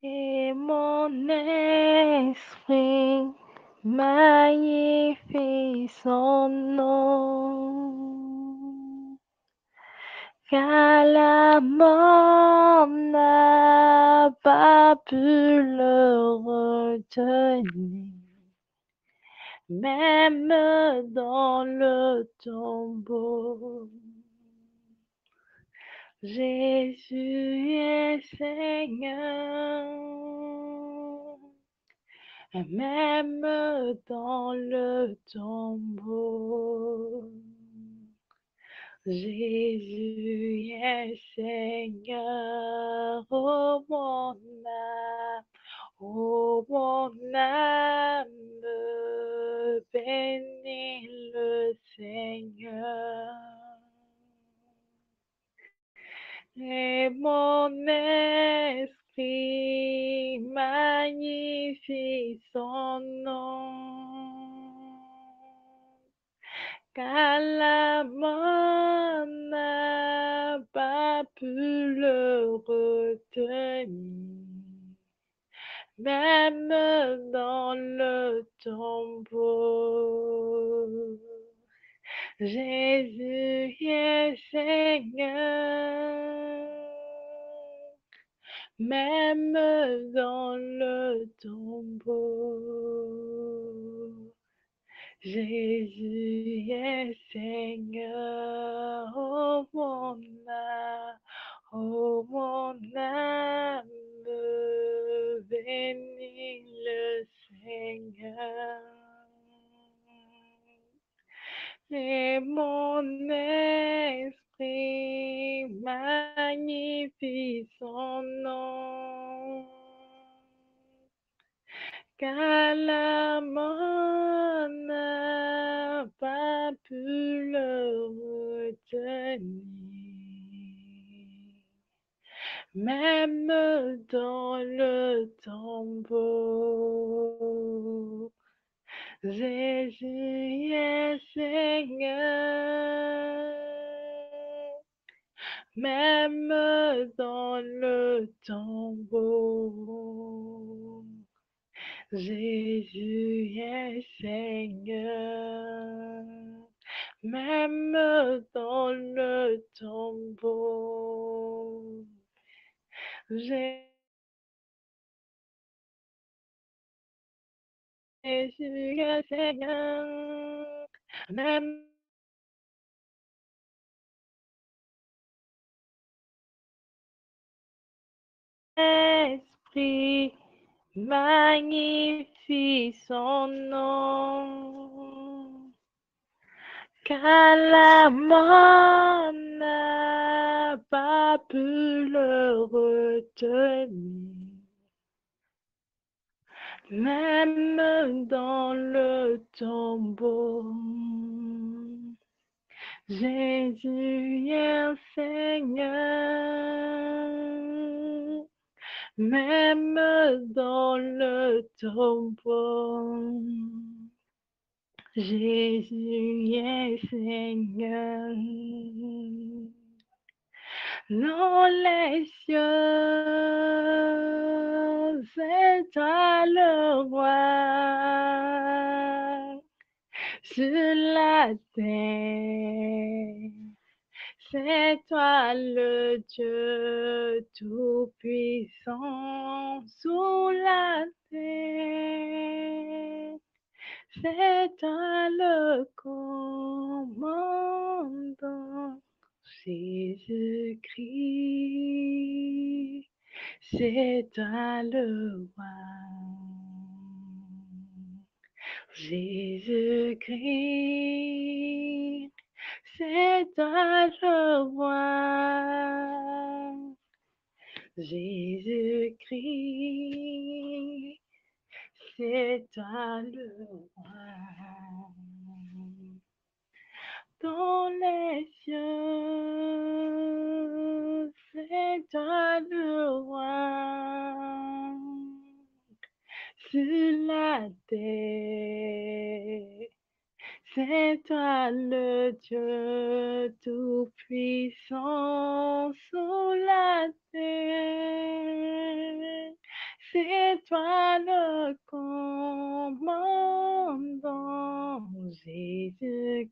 Et mon esprit magnifie son nom, car la mort n'a pas pu le retenir, même dans le tombeau. Jésus est Seigneur, même dans le tombeau. Jésus est Seigneur, oh mon âme, bénis le Seigneur. Et mon esprit magnifie son nom, car la mort n'a pas pu le retenir, même dans le tombeau. Jésus est Seigneur, même dans le tombeau. Jésus est Seigneur, oh mon âme, bénis le Seigneur. Et mon esprit magnifie son nom, car la mort n'a pas pu le retenir, même dans le tombeau. Jésus est Seigneur, même dans le tombeau. Jésus est Seigneur, même dans le tombeau. Jésus est Seigneur, même esprit magnifie son nom, car la mort n'a pas pu le retenir, même dans le tombeau. Jésus est Seigneur, même dans le tombeau. Jésus est Seigneur. Dans les cieux, c'est toi le roi. Sur la terre, c'est toi le Dieu tout-puissant. Sous la terre, c'est toi le commandant. Jésus-Christ, c'est toi le roi. Jésus-Christ, c'est toi le roi. Jésus-Christ, c'est toi le roi. Dans les cieux, c'est toi le roi. Sur la terre, c'est toi le Dieu tout tout-puissant sous la terre. C'est toi le commandant, Jésus-Christ.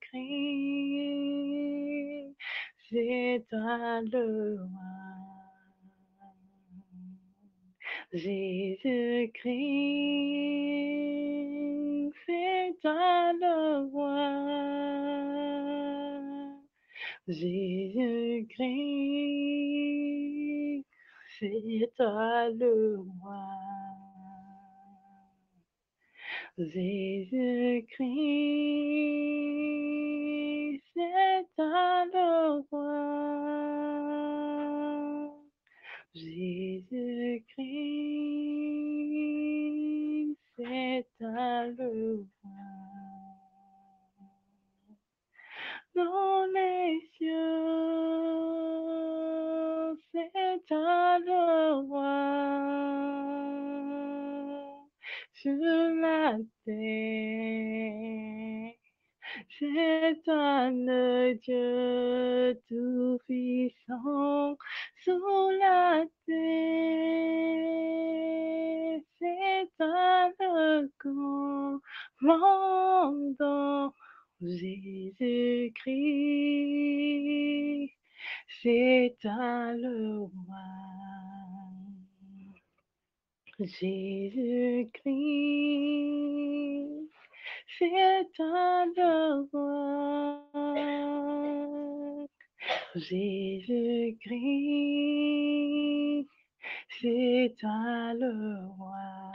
C'est toi le roi. Jésus-Christ, c'est toi le roi. Jésus-Christ, c'est toi le roi. Jésus-Christ, c'est toi le roi. Jésus-Christ, c'est toi le roi. Dans les cieux, c'est toi le roi. Sur la terre, c'est toi le Dieu tout-puissant. Sous la terre, c'est toi le commandant. Jésus-Christ, c'est toi le roi. Jésus-Christ, c'est toi le roi. Jésus-Christ, c'est toi le roi.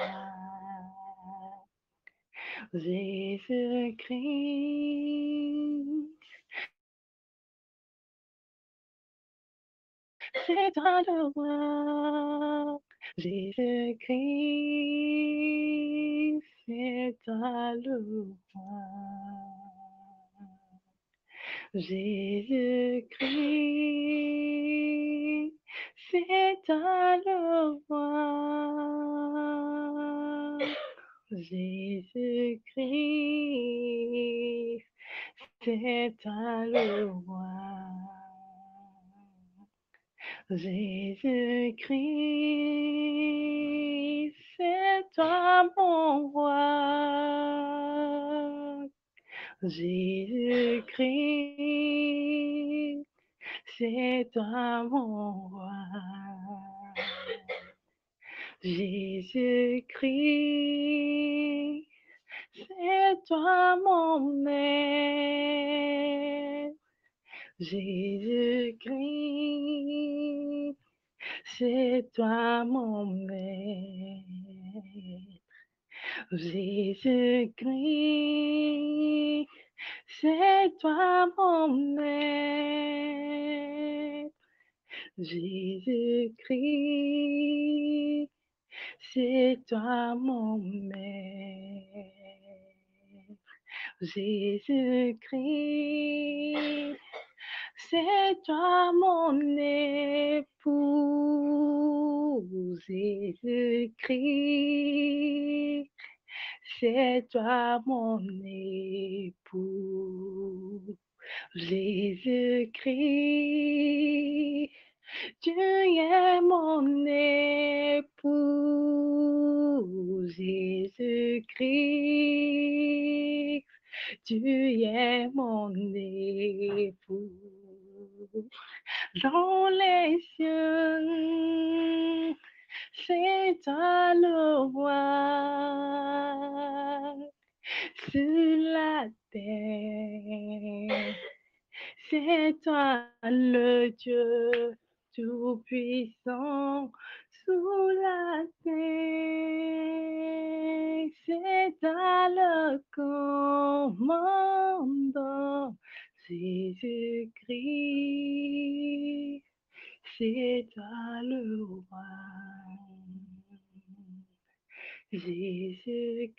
Jésus-Christ, c'est toi le roi. Jésus-Christ, c'est toi le roi. Jésus-Christ, c'est toi le roi. Jésus-Christ, c'est toi le roi. Jésus-Christ, c'est toi mon roi. Jésus-Christ, c'est toi mon roi. Jésus-Christ, c'est toi mon maître. Jésus-Christ, c'est toi mon maître. Jésus-Christ, c'est toi mon maître. Jésus-Christ, c'est toi mon maître. Jésus-Christ, c'est toi mon époux. Jésus-Christ, c'est toi mon époux. Jésus-Christ, tu es mon époux. Jésus-Christ, tu es mon époux. Dans les cieux, c'est toi le roi. Sur la terre, c'est toi le Dieu tout-puissant. Sous la terre, c'est toi le commandant. Jésus-Christ, c'est toi le roi. Jésus-Christ,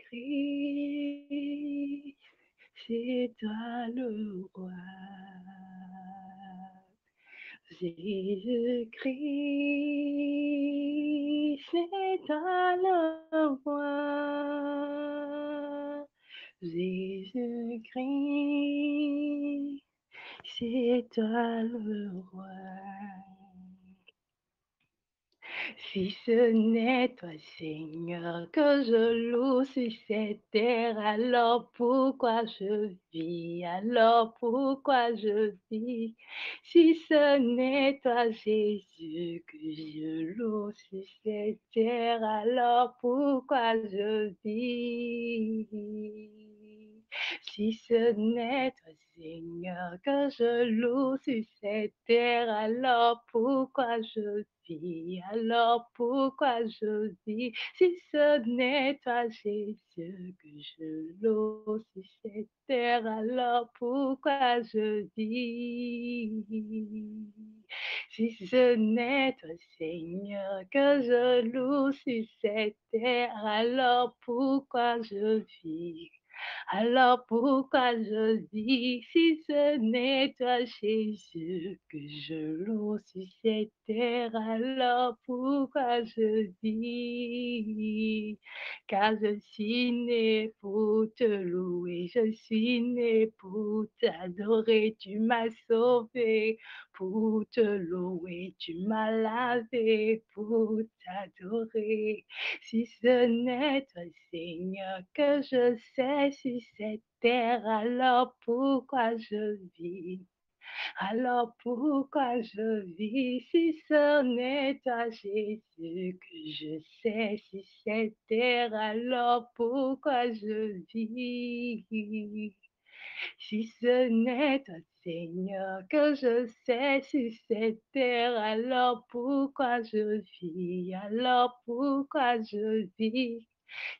c'est toi le roi. Jésus-Christ, c'est toi le roi. Jésus-Christ, c'est toi le roi. Si ce n'est toi, Seigneur, que je loue sur cette terre, alors pourquoi je vis? Alors pourquoi je vis? Si ce n'est toi, Jésus, que je loue sur cette terre, alors pourquoi je vis? Si ce n'est toi, Seigneur, que je loue sur cette terre, alors pourquoi je vis? Alors pourquoi je vis? Si ce n'est toi, Jésus, que je loue sur cette terre, alors pourquoi je vis? Si ce n'est toi, Seigneur, que je loue sur cette terre, alors pourquoi je vis? Alors pourquoi je vis si ce n'est toi, Jésus, que je loue sur cette terre? Alors pourquoi je vis? Car je suis né pour te louer, je suis né pour t'adorer, tu m'as sauvé pour te louer, tu m'as lavé pour t'adorer. Si ce n'est toi, Seigneur, que je sais sur cette terre, alors pourquoi je vis? Alors pourquoi je vis si ce n'est toi, Jésus, que je sais sur cette terre, alors pourquoi je vis? Si ce n'est toi, Seigneur, que je sais sur cette terre, alors pourquoi je vis? Alors pourquoi je vis?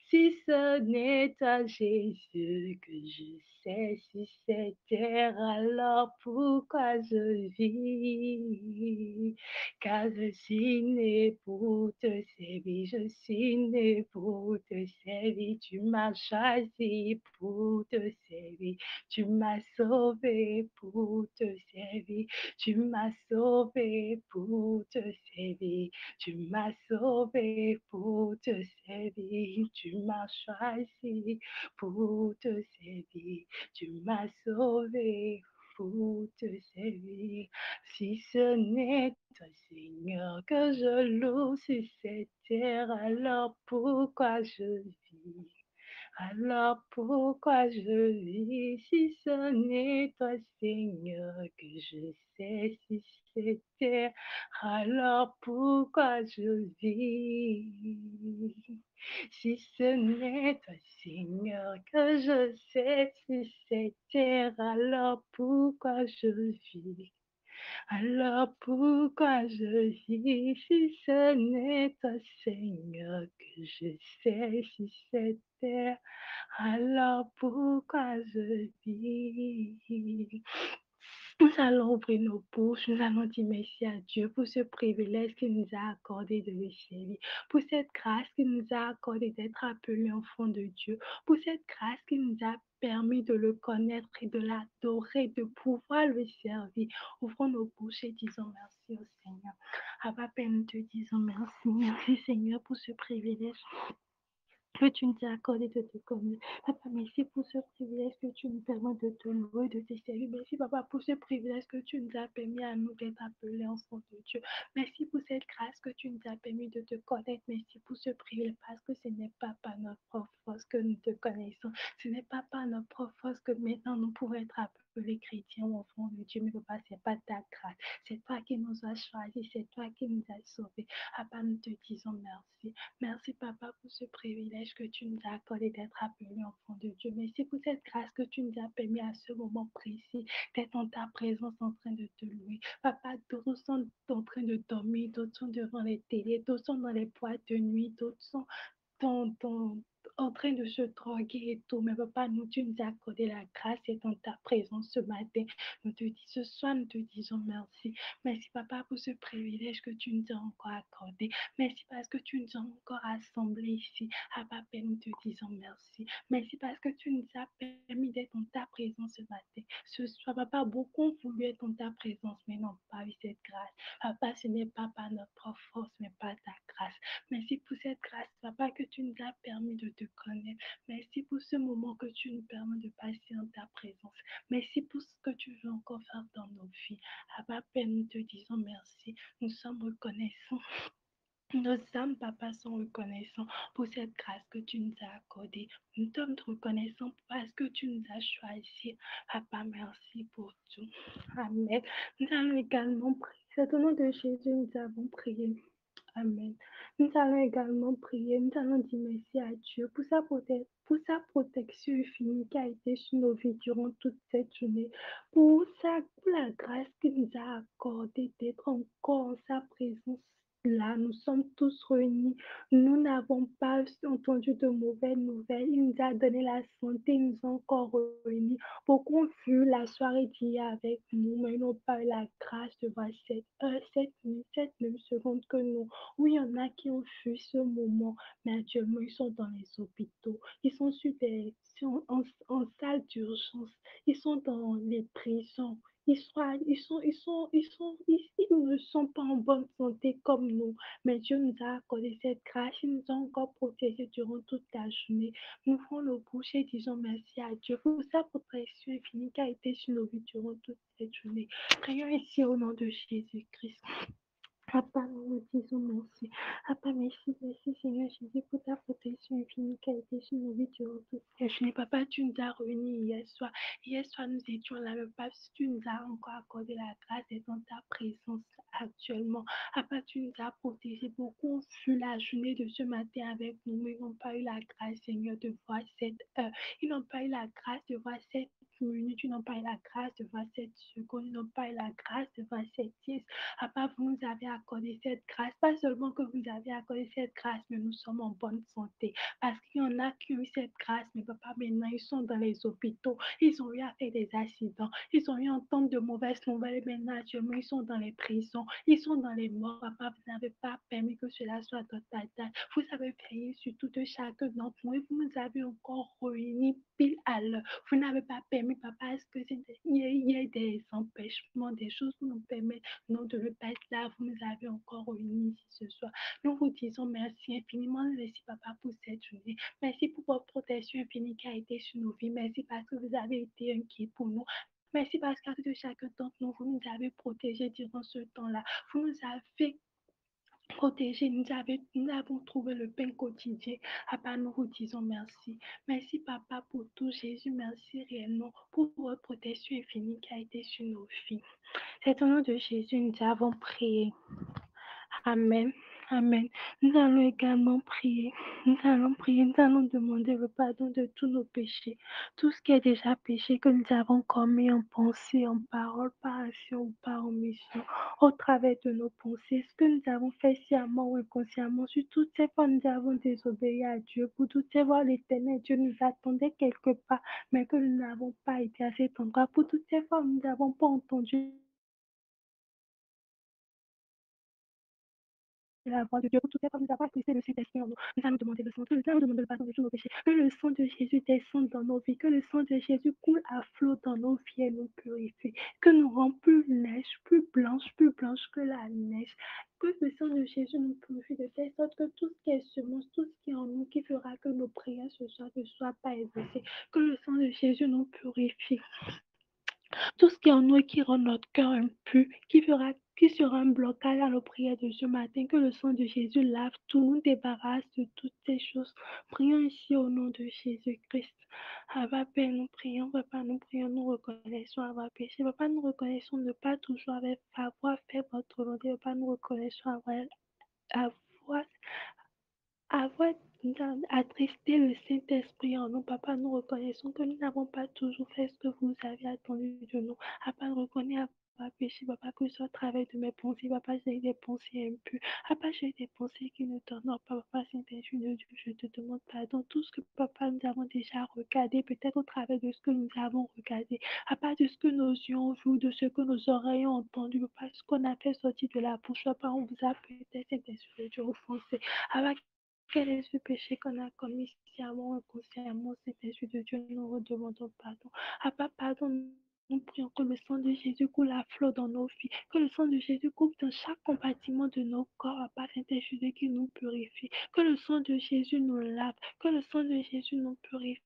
Si ce n'est toi, Jésus, que je sais sur cette terre, alors pourquoi je vis? Car je suis né pour te servir, je suis né pour te servir, tu m'as choisi pour te servir, tu m'as sauvé pour te servir, tu m'as sauvé pour te servir, tu m'as sauvé pour te servir, tu m'as choisi pour te servir, tu m'as sauvé pour te servir. Si ce n'est toi, Seigneur, que je loue sur cette terre, alors pourquoi je vis? Alors pourquoi je vis si ce n'est toi, Seigneur, que je sais si c'était? Alors pourquoi je vis? Si ce n'est toi, Seigneur, que je sais si c'était, alors pourquoi je vis? Alors pourquoi je vis si ce n'est toi, Seigneur, que je sais si c'était? Alors pourquoi je vis? Nous allons ouvrir nos bouches, nous allons dire merci à Dieu pour ce privilège qu'il nous a accordé de le servir, pour cette grâce qu'il nous a accordé d'être appelés enfants de Dieu, pour cette grâce qu'il nous a permis de le connaître et de l'adorer, de pouvoir le servir. Ouvrons nos bouches et disons merci au Seigneur. Abba Père, nous te disons merci, merci Seigneur pour ce privilège que tu nous as accordé de te connaître. Papa, merci pour ce privilège que tu nous permets de te louer, de te servir. Merci, Papa, pour ce privilège que tu nous as permis à nous d'être appelés enfants de Dieu. Merci pour cette grâce que tu nous as permis de te connaître. Merci pour ce privilège parce que ce n'est pas par notre propre force que nous te connaissons. Ce n'est pas par notre propre force que maintenant nous pouvons être appelés chrétiens ou enfants de Dieu. Mais Papa, ce n'est pas ta grâce. C'est toi qui nous as choisis. C'est toi qui nous as sauvés. Papa, nous te disons merci. Merci, Papa, pour ce privilège que tu nous as accordé d'être appelés enfants de Dieu. Merci pour cette grâce que tu nous as permis à ce moment précis d'être en ta présence en train de te louer. Papa, d'autres sont en train de dormir, d'autres sont devant les télés, d'autres sont dans les boîtes de nuit, d'autres sont en train de se droguer et tout. Mais Papa, nous, tu nous as accordé la grâce et dans ta présence ce matin. Nous te disons, ce soir, nous te disons merci. Merci, Papa, pour ce privilège que tu nous as encore accordé. Merci parce que tu nous as encore assemblés ici. À Papa, nous te disons merci. Merci parce que tu nous as permis d'être en ta présence ce matin. Ce soir, Papa, beaucoup ont voulu être en ta présence, mais n'ont pas eu cette grâce. Papa, ce n'est pas par notre force, mais par ta grâce. Merci pour cette grâce, Papa, que tu nous as permis de te connaître. Merci pour ce moment que tu nous permets de passer en ta présence. Merci pour ce que tu veux encore faire dans nos vies. Papa, Père, nous te disons merci. Nous sommes reconnaissants. Nos âmes, Papa, sont reconnaissants pour cette grâce que tu nous as accordée. Nous sommes reconnaissants parce que tu nous as choisis. Papa, merci pour tout. Amen. Nous allons également prier. C'est au nom de Jésus, nous avons prié. Amen. Nous allons également prier. Nous allons dire merci à Dieu pour sa protection infinie qui a été sur nos vies durant toute cette journée. Pour la grâce qu'il nous a accordée d'être encore en sa présence. Là, nous sommes tous réunis. Nous n'avons pas entendu de mauvaises nouvelles. Il nous a donné la santé. Ils nous ont encore réunis. Beaucoup ont vu la soirée d'hier avec nous, mais ils n'ont pas eu la grâce de voir cette minute, cette même seconde que nous. Oui, il y en a qui ont fui ce moment, mais actuellement, ils sont dans les hôpitaux. Ils sont en salle d'urgence. Ils sont dans les prisons. Ils ne sont pas en bonne santé comme nous, mais Dieu nous a accordé cette grâce, il nous a encore protégés durant toute la journée. Nous ferons le bouche et disons merci à Dieu pour sa protection infinie qui a été sur nos vies durant toute cette journée. Prions ici au nom de Jésus-Christ. Papa, nous vous disons merci. Papa, merci Seigneur Jésus pour ta protection infinie qui a été sur nos vies durant toute la journée. Papa, tu nous as réunis hier soir. Hier soir, nous étions là, mais Papa, tu nous as encore accordé la grâce d'être dans ta présence actuellement. Papa, tu nous as protégés. Beaucoup ont fui la journée de ce matin avec nous, mais ils n'ont pas eu la grâce, Seigneur, de voir cette heure. Ils n'ont pas eu la grâce de voir cette minute. Ils n'ont pas eu la grâce de voir cette seconde. Ils n'ont pas eu la grâce de voir cette pièce. Papa, vous nous avez accordé cette grâce. Pas seulement que vous avez accordé cette grâce, mais nous sommes en bonne santé. Parce qu'il y en a qui ont eu cette grâce, mais papa, maintenant, ils sont dans les hôpitaux. Ils ont eu à faire des accidents. Ils ont eu à entendre de mauvaises nouvelles. Et maintenant, actuellement, ils sont dans les prisons. Ils sont dans les morts. Papa, vous n'avez pas permis que cela soit total. Vous avez veillé sur tout de chacun d'entre nous. Et vous nous avez encore réunis pile à l'heure. Vous n'avez pas permis, papa, est-ce que il y ait des empêchements, des choses qui nous permettent non de ne pas être là. Vous nous avez encore réunis ici ce soir. Nous vous disons merci infiniment. Merci, papa, pour cette journée. Merci pour votre protection infinie qui a été sur nos vies. Merci parce que vous avez été inquiets pour nous. Merci parce qu'à de chacun d'entre nous, vous nous avez protégés durant ce temps-là. Vous nous avez protégés, nous avons trouvé le pain quotidien. Papa, nous vous disons merci. Merci, papa, pour tout. Jésus, merci réellement pour votre protection infinie qui a été sur nos vies. C'est au nom de Jésus, nous avons prié. Amen. Amen. Nous allons également prier. Nous allons demander le pardon de tous nos péchés. Tout ce qui est déjà péché que nous avons commis en pensée, en parole, par action ou par omission, au travers de nos pensées. Ce que nous avons fait sciemment ou inconsciemment, sur toutes ces fois, nous avons désobéi à Dieu. Pour toutes ces fois, l'Éternel Dieu nous attendait quelque part, mais que nous n'avons pas été à cet endroit. Pour toutes ces fois, nous n'avons pas entendu la voix de Dieu. Pour toutes ces fois, nous avons accepté le Saint-Esprit en nous. Nous allons demander le sang. Nous allons demander le pardon de tous nos péchés. Que le sang de Jésus descende dans nos vies. Que le sang de Jésus coule à flot dans nos vies et nous purifie. Que nous rend plus blanche que la neige. Que le sang de Jésus nous purifie de telle sorte que tout ce qui est semence, tout ce qui est en nous, qui fera que nos prières ce soir ne soient pas exaucées. Que le sang de Jésus nous purifie. Tout ce qui est en nous et qui rend notre cœur impur, qui sera un blocage à nos prières de ce matin, que le sang de Jésus lave tout, nous débarrasse de toutes ces choses. Prions ici au nom de Jésus-Christ. Abba Père, nous prions, Papa, nous prions, nous reconnaissons avoir péché. Papa, nous reconnaissons ne pas toujours avoir fait votre volonté. Papa, nous reconnaissons avoir avoir attristé le Saint-Esprit en nous, papa, nous reconnaissons que nous n'avons pas toujours fait ce que vous avez attendu de nous. Papa, nous reconnaissons avoir péché, papa, que ce soit au travers de mes pensées, papa, j'ai des pensées impures. Papa, j'ai des pensées qui ne t'honorent pas, papa, Saint-Esprit de Dieu, je te demande pardon. Tout ce que, papa, nous avons déjà regardé, peut-être au travers de ce que nous avons regardé, papa, de ce que nos yeux ont vu, de ce que nos oreilles ont entendu, papa, ce qu'on a fait sortir de la bouche, papa, on vous a peut-être, Saint-Esprit de Dieu, offensé. Papa, quel est ce péché qu'on a commis sciemment, inconsciemment, Saint-Esprit de Dieu, nous redemandons pardon. Papa, pardonne Nous prions que le sang de Jésus coule à flot dans nos vies, que le sang de Jésus coule dans chaque compartiment de nos corps, à part Saint-Esprit qui nous purifie, que le sang de Jésus nous lave, que le sang de Jésus nous purifie,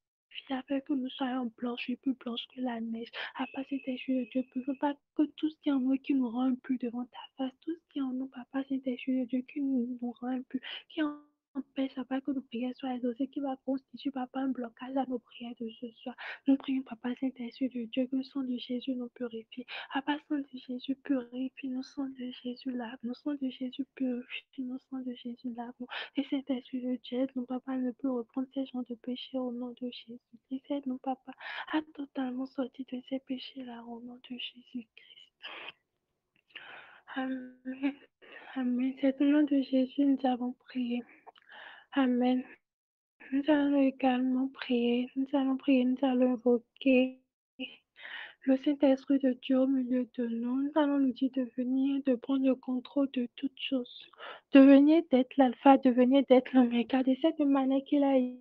afin que nous soyons blanchis, plus blanches que la neige, à part Saint-Esprit de Dieu, ne pas que tout ce qui est en nous qui nous rend impurs devant ta face, tout ce qui est en nous, Papa Saint-Esprit de Dieu, qui nous rend impurs, qui empêche, Papa, que nos prières soient exaucées, qui va constituer, Papa, un blocage à nos prières de ce soir. Nous prions, Papa Saint-Esprit de Dieu, que le sang de Jésus nous purifie. Papa, sang de Jésus purifie, nous sang de Jésus lave, nous sang de Jésus purifie, nous sang de Jésus lave. Et Saint-Esprit de Dieu, aide-nous, Papa, ne plus reprendre ces genres de péchés au nom de Jésus. Aide-nous, Papa, à totalement sortir de ces péchés-là au nom de Jésus-Christ. Amen. Amen. C'est au nom de Jésus nous avons prié. Amen. Nous allons également prier, nous allons invoquer le Saint-Esprit de Dieu au milieu de nous. Nous allons lui dire de venir, de prendre le contrôle de toutes choses, de venir d'être l'alpha, de venir d'être l'oméga, de cette manière qu'il a été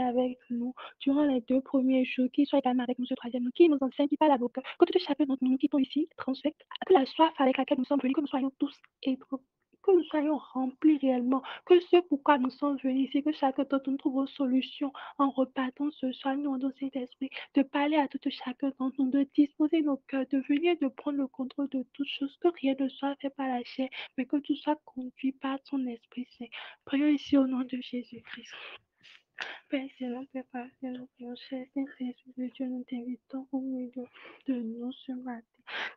avec nous durant les 2 premiers jours, qu'il soit également avec nous ce troisième jour, qu'il nous enseigne, qu'il parle à nos cœurs, que tout chacun d'entre nous qui sont ici transfecte, que la soif avec laquelle nous sommes venus, que nous soyons tous ébranlés, que nous soyons remplis réellement, que ce pourquoi nous sommes venus ici, que chacun d'entre nous trouve une solution en repartant ce soir, nous dans cet esprit, de parler à tout chacun d'entre nous, de disposer nos cœurs, de venir, de prendre le contrôle de toutes choses, que rien ne soit fait par la chair, mais que tout soit conduit par son Esprit Saint. Prions ici au nom de Jésus-Christ. Père excellent, Père parfait, nous prions, cher Saint-Esprit de Dieu, nous t'invitons au milieu de nous ce matin.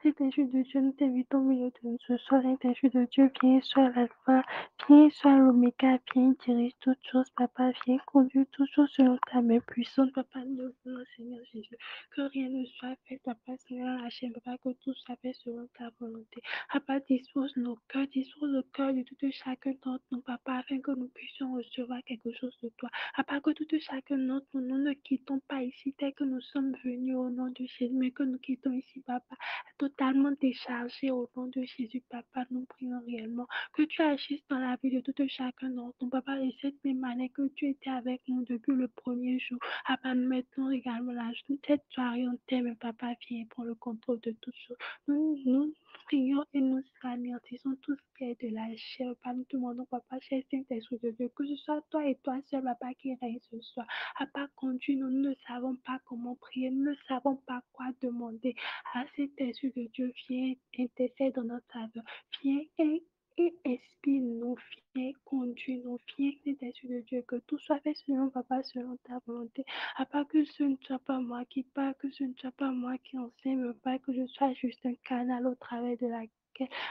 Saint-Esprit de Dieu, nous t'invitons au milieu de nous ce soir. Saint-Esprit de Dieu, viens, sois l'alpha, viens, sois l'oméga, viens, dirige toutes choses, Papa, viens, conduire toutes choses selon ta main puissante, Papa, nous voulons, Seigneur Jésus, que rien ne soit fait, Papa, Seigneur, la chaîne, Papa, que tout soit fait selon ta volonté. Papa, dispose nos cœurs, dispose le cœur de tout chacun d'entre nous, Papa, afin que nous puissions recevoir quelque chose de toi. Afin que tout chacun d'entre nous ne quittons pas ici tel que nous sommes venus au nom de Jésus, mais que nous quittons ici, Papa, totalement déchargés au nom de Jésus, Papa. Nous prions réellement que tu agisses dans la vie de tout chacun d'entre nous, Papa, de cette même manière que tu étais avec nous depuis le premier jour. Papa, nous mettons également cette soirée en thème, Papa, viens pour le contrôle de toutes choses. Nous prions et nous anéantissons tout ce qui est de la chair. Papa, nous demandons, Papa, cher Saint-Esprit de Dieu, que ce soit toi et toi seul, Papa, qui règne ce soir. Papa, conduis-nous, nous ne savons pas comment prier, nous ne savons pas quoi demander. Ah, Saint-Esprit de Dieu, viens intercède dans notre faveur. Viens et inspire-nous, viens, conduis-nous, viens, Saint-Esprit de Dieu, que tout soit fait selon, Papa, selon ta volonté. Papa, que ce ne soit pas moi qui parle, que ce ne soit pas moi qui enseigne, mais pas que je sois juste un canal au travers de laquelle,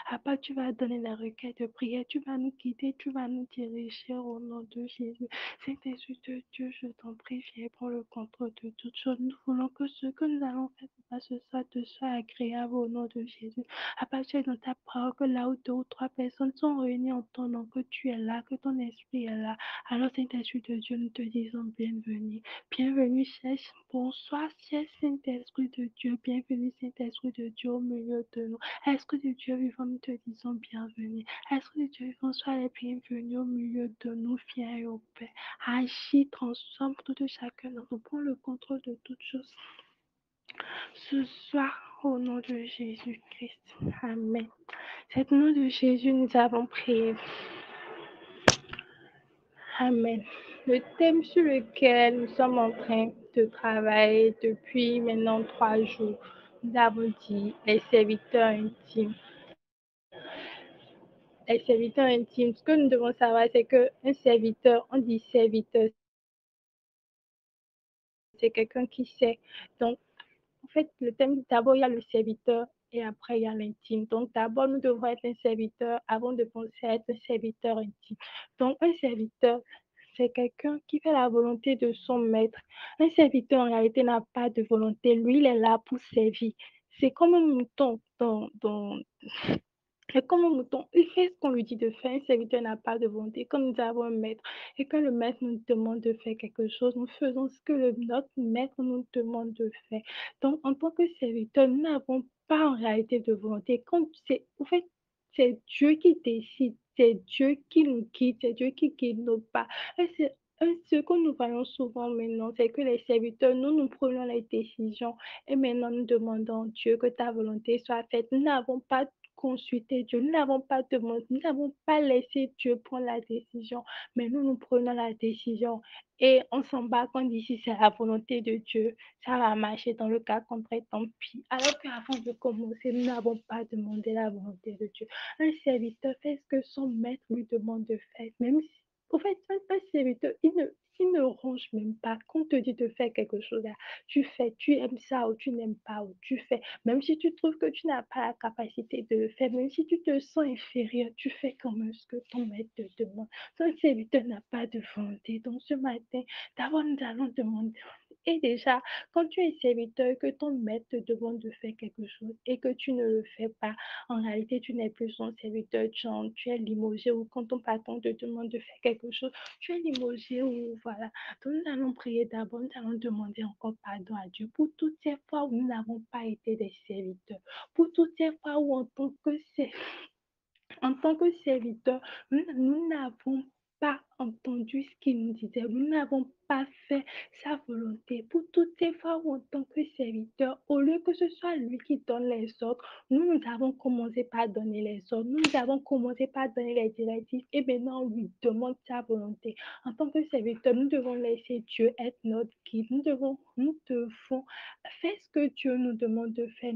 Papa, tu vas donner la requête de prière, tu vas nous guider, tu vas nous diriger au nom de Jésus. Saint-Esprit de Dieu, je t'en prie, viens prendre le contrôle de toutes choses. Nous voulons que ce que nous allons faire, Papa, ce soit te soit agréable au nom de Jésus. Papa, tu es dans ta parole, que là où 2 ou 3 personnes sont réunies en ton nom, que tu es là, que ton esprit est là. Alors, Saint-Esprit de Dieu, nous te disons bienvenue. Bienvenue, cher. Bonsoir, cher Saint-Esprit de Dieu. Bienvenue, Saint-Esprit de Dieu, au milieu de nous. Esprit de Dieu vivant, nous te disons bienvenue. Esprit de Dieu vivant, sois les bienvenus au milieu de nous, viens et au Père. Agis, transforme tout de chacun d'entre nous. Prends le contrôle de toutes choses. Ce soir, au nom de Jésus-Christ. Amen. C'est au nom de Jésus, nous avons prié. Amen. Le thème sur lequel nous sommes en train de travailler depuis maintenant 3 jours, nous avons dit les serviteurs intimes. Les serviteurs intimes, ce que nous devons savoir, c'est qu'un serviteur, on dit serviteur, c'est quelqu'un qui sait. Donc, en fait, le thème, d'abord, il y a le serviteur et après, il y a l'intime. Donc, d'abord, nous devons être un serviteur avant de penser à être un serviteur intime. Donc, un serviteur, c'est quelqu'un qui fait la volonté de son maître. Un serviteur, en réalité, n'a pas de volonté. Lui, il est là pour servir. C'est comme un mouton c'est comme un mouton, il fait ce qu'on lui dit de faire. Un serviteur n'a pas de volonté. Quand nous avons un maître et que le maître nous demande de faire quelque chose, nous faisons ce que notre maître nous demande de faire. Donc, en tant que serviteur, nous n'avons pas en réalité de volonté. En fait, c'est Dieu qui décide. c'est Dieu qui nous guide, c'est Dieu qui guide nos pas. Et ce que nous voyons souvent maintenant, c'est que les serviteurs, nous prenons les décisions et maintenant nous demandons à Dieu que ta volonté soit faite. Nous n'avons pas consulté Dieu, nous n'avons pas demandé, nous n'avons pas laissé Dieu prendre la décision, mais nous prenons la décision et on s'embarque, on dit si c'est la volonté de Dieu, ça va marcher, dans le cas contraire, tant pis. Alors qu'avant de commencer, nous n'avons pas demandé la volonté de Dieu. Un serviteur fait ce que son maître lui demande de faire, même si, au fait, un serviteur, il ne ronge même pas. Quand on te dit de faire quelque chose, là, tu fais, tu aimes ça ou tu n'aimes pas ou tu fais. Même si tu trouves que tu n'as pas la capacité de le faire, même si tu te sens inférieur, tu fais quand même ce que ton maître te demande. Un serviteur n'a pas de volonté. Donc ce matin, d'abord nous allons demander. Et déjà, quand tu es serviteur, que ton maître te demande de faire quelque chose et que tu ne le fais pas, en réalité, tu n'es plus son serviteur, tu es limogé ou quand ton patron te demande de faire quelque chose, tu es limogé ou voilà. Donc, nous allons prier d'abord, nous allons demander encore pardon à Dieu pour toutes ces fois où nous n'avons pas été des serviteurs, pour toutes ces fois où en tant que serviteur, nous n'avons pas entendu ce qu'il nous disait, nous n'avons pas fait sa volonté. Pour toutes ces fois où en tant que serviteur, au lieu que ce soit lui qui donne les ordres, nous avons commencé par donner les ordres, nous avons commencé par donner les directives et maintenant on lui demande sa volonté. En tant que serviteur, nous devons laisser Dieu être notre guide, nous devons faire ce que Dieu nous demande de faire.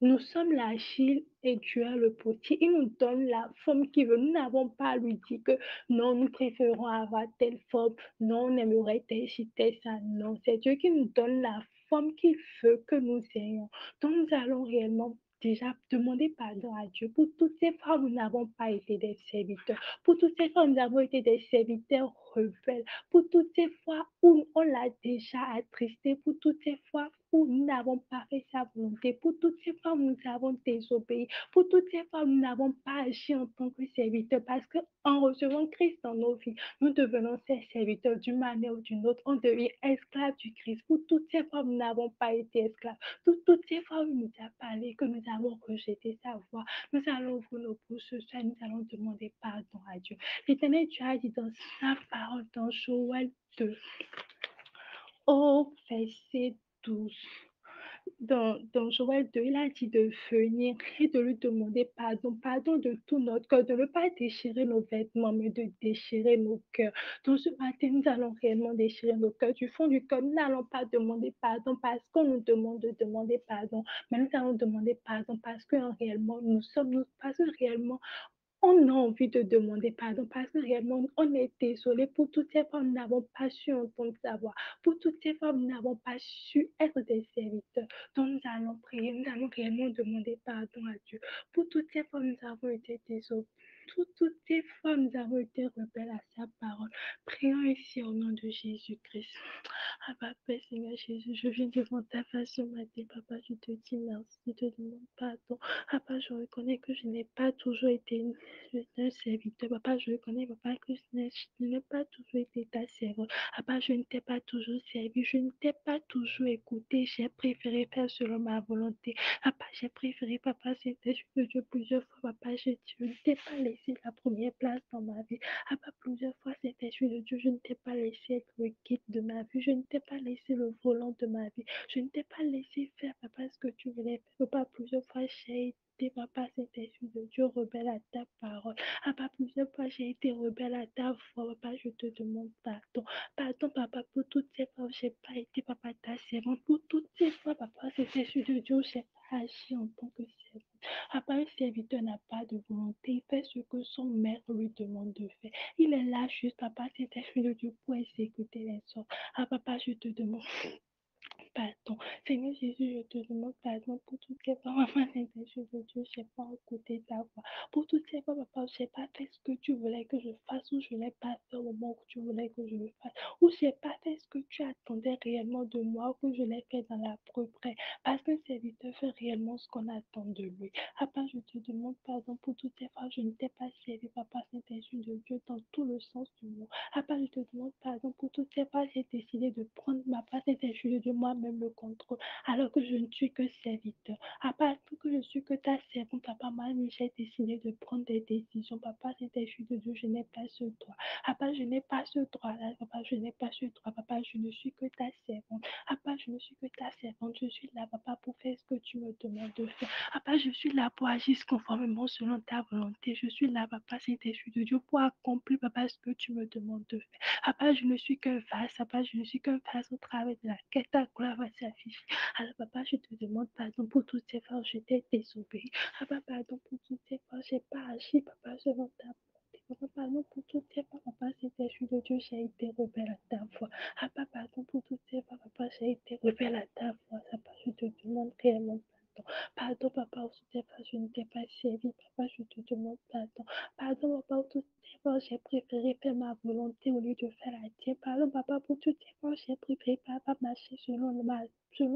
Nous sommes l'Achille et Dieu est le potier. Il nous donne la forme qu'il veut. Nous n'avons pas à lui dire que non, nous préférons avoir telle forme. Non, on aimerait tel ci, tel ça. Non, c'est Dieu qui nous donne la forme qu'il veut que nous ayons. Donc, nous allons réellement déjà demander pardon à Dieu pour toutes ces fois où nous n'avons pas été des serviteurs, pour toutes ces fois où nous avons été des serviteurs rebelles, pour toutes ces fois où on l'a déjà attristé, pour toutes ces fois où nous n'avons pas fait sa volonté, pour toutes ces fois où nous avons désobéi, pour toutes ces fois où nous n'avons pas agi en tant que serviteurs, parce qu'en recevant Christ dans nos vies, nous devenons ses serviteurs d'une manière ou d'une autre, on devient esclaves du Christ. Pour toutes ces fois où nous n'avons pas été esclaves, toutes ces fois où il nous a parlé, que nous avons rejeté sa voix, nous allons ouvrir nos bouches ce soir, nous allons demander pardon à Dieu. L'Éternel, tu as dit dans sa parole, dans Joël 2, au verset 12, dans Joël 2, il a dit de venir et de lui demander pardon, pardon de tout notre cœur, de ne pas déchirer nos vêtements, mais de déchirer nos cœurs. Donc ce matin, nous allons réellement déchirer nos cœurs du fond du cœur. Nous n'allons pas demander pardon parce qu'on nous demande de demander pardon, mais nous allons demander pardon parce que réellement, parce que réellement, on a envie de demander pardon parce que réellement, on est désolé pour toutes ces fois où nous n'avons pas su entendre sa voix, pour toutes ces fois où nous n'avons pas su être des serviteurs. Donc, nous allons prier, nous allons réellement demander pardon à Dieu. Pour toutes ces fois où nous avons été désolés, pour toutes ces fois où nous avons été rebelles à sa parole. Prions ici au nom de Jésus-Christ. Ah, Papa, Seigneur Jésus, je viens devant ta face ce matin, Papa, je te dis merci, je te demande pardon. Papa, je reconnais que je n'ai pas toujours été un serviteur. Papa, je reconnais, Papa, que je n'ai pas toujours été ta servante. Papa, je ne t'ai pas toujours servi. Je ne t'ai pas toujours écouté. J'ai préféré faire selon ma volonté. Papa, j'ai préféré, Papa, c'était de Dieu plusieurs fois. Papa, je ne t'ai pas laissé la première place dans ma vie. Papa, plusieurs fois, c'était esprit de Dieu. Je ne t'ai pas laissé être le guide de ma vie. Je ne t'ai pas laissé le volant de ma vie. Je ne t'ai pas laissé faire, Papa, ce que tu voulais faire. Papa, plusieurs fois, j'ai été, Papa, cet esprit de Dieu rebelle à ta parole. Papa, plusieurs fois, j'ai été rebelle à ta voix. Papa, je te demande pardon. Pardon, Papa, pour toutes ces fois où je n'ai pas été, Papa, ta servante. Pour toutes ces fois, Papa, cet esprit de Dieu, je n'ai pas agi en tant que servante. Papa, un serviteur n'a pas de volonté. Il fait ce que son maître lui demande de faire. Il est là juste, Papa, cet esprit de Dieu pour exécuter les ordres. Ah, Papa, je te demande pardon. Seigneur Jésus, je te demande pardon pour toutes ces fois, Maman, Saint-Esprit de Dieu, je n'ai pas écouté ta voix. Pour toutes ces fois, Papa, je n'ai pas fait ce que tu voulais que je fasse ou je ne l'ai pas fait au moment où tu voulais que je le fasse. Ou je n'ai pas fait ce que tu attendais réellement de moi ou que je l'ai fait dans la peu près. Parce qu'un serviteur fait réellement ce qu'on attend de lui. Papa, je te demande pardon pour toutes ces fois, je ne t'ai pas servi, Papa, Saint-Esprit de Dieu, dans tout le sens du mot. Papa, je te demande pardon pour toutes ces fois, j'ai décidé de prendre ma part, Saint-Esprit de Dieu, moi-même le contrôle, alors que je ne suis que serviteur. Papa, que que je suis que ta servante, papa, mais j'ai décidé de prendre des décisions. Papa, Saint-Esprit de Dieu, je n'ai pas ce droit. Papa, je n'ai pas ce droit-là. Papa, je n'ai pas ce droit. Papa, je ne suis que ta servante. Papa, je ne suis que ta servante. Je suis là, papa, pour faire ce que tu me demandes de faire. Papa, je suis là pour agir conformément selon ta volonté. Je suis là, papa, Saint-Esprit de Dieu, pour accomplir, papa, ce que tu me demandes de faire. Papa, je ne suis qu'un vase. Papa, je ne suis qu'un vase au travers de laquelle ta gloire va s'afficher. Alors, papa, je te demande pardon pour toutes ces fois où je t'ai désobéi. Papa, pardon pour toutes ces fois où je n'ai pas agi, papa, selon ta volonté. Papa, pardon pour toutes ces fois, papa, Saint-Esprit de Dieu, j'ai été rebelle à ta voix. Papa, pardon pour toutes ces fois, papa, j'ai été rebelle à ta voix. Papa, je te demande réellement pardon. Pardon, papa, pour toutes ces fois, je ne t'ai pas servi. Papa, je te demande pardon. Pardon, papa, pour toutes ces fois, j'ai préféré faire ma volonté au lieu de faire la tienne. Pardon, papa, pour toutes ces fois, j'ai préféré, papa, marcher selon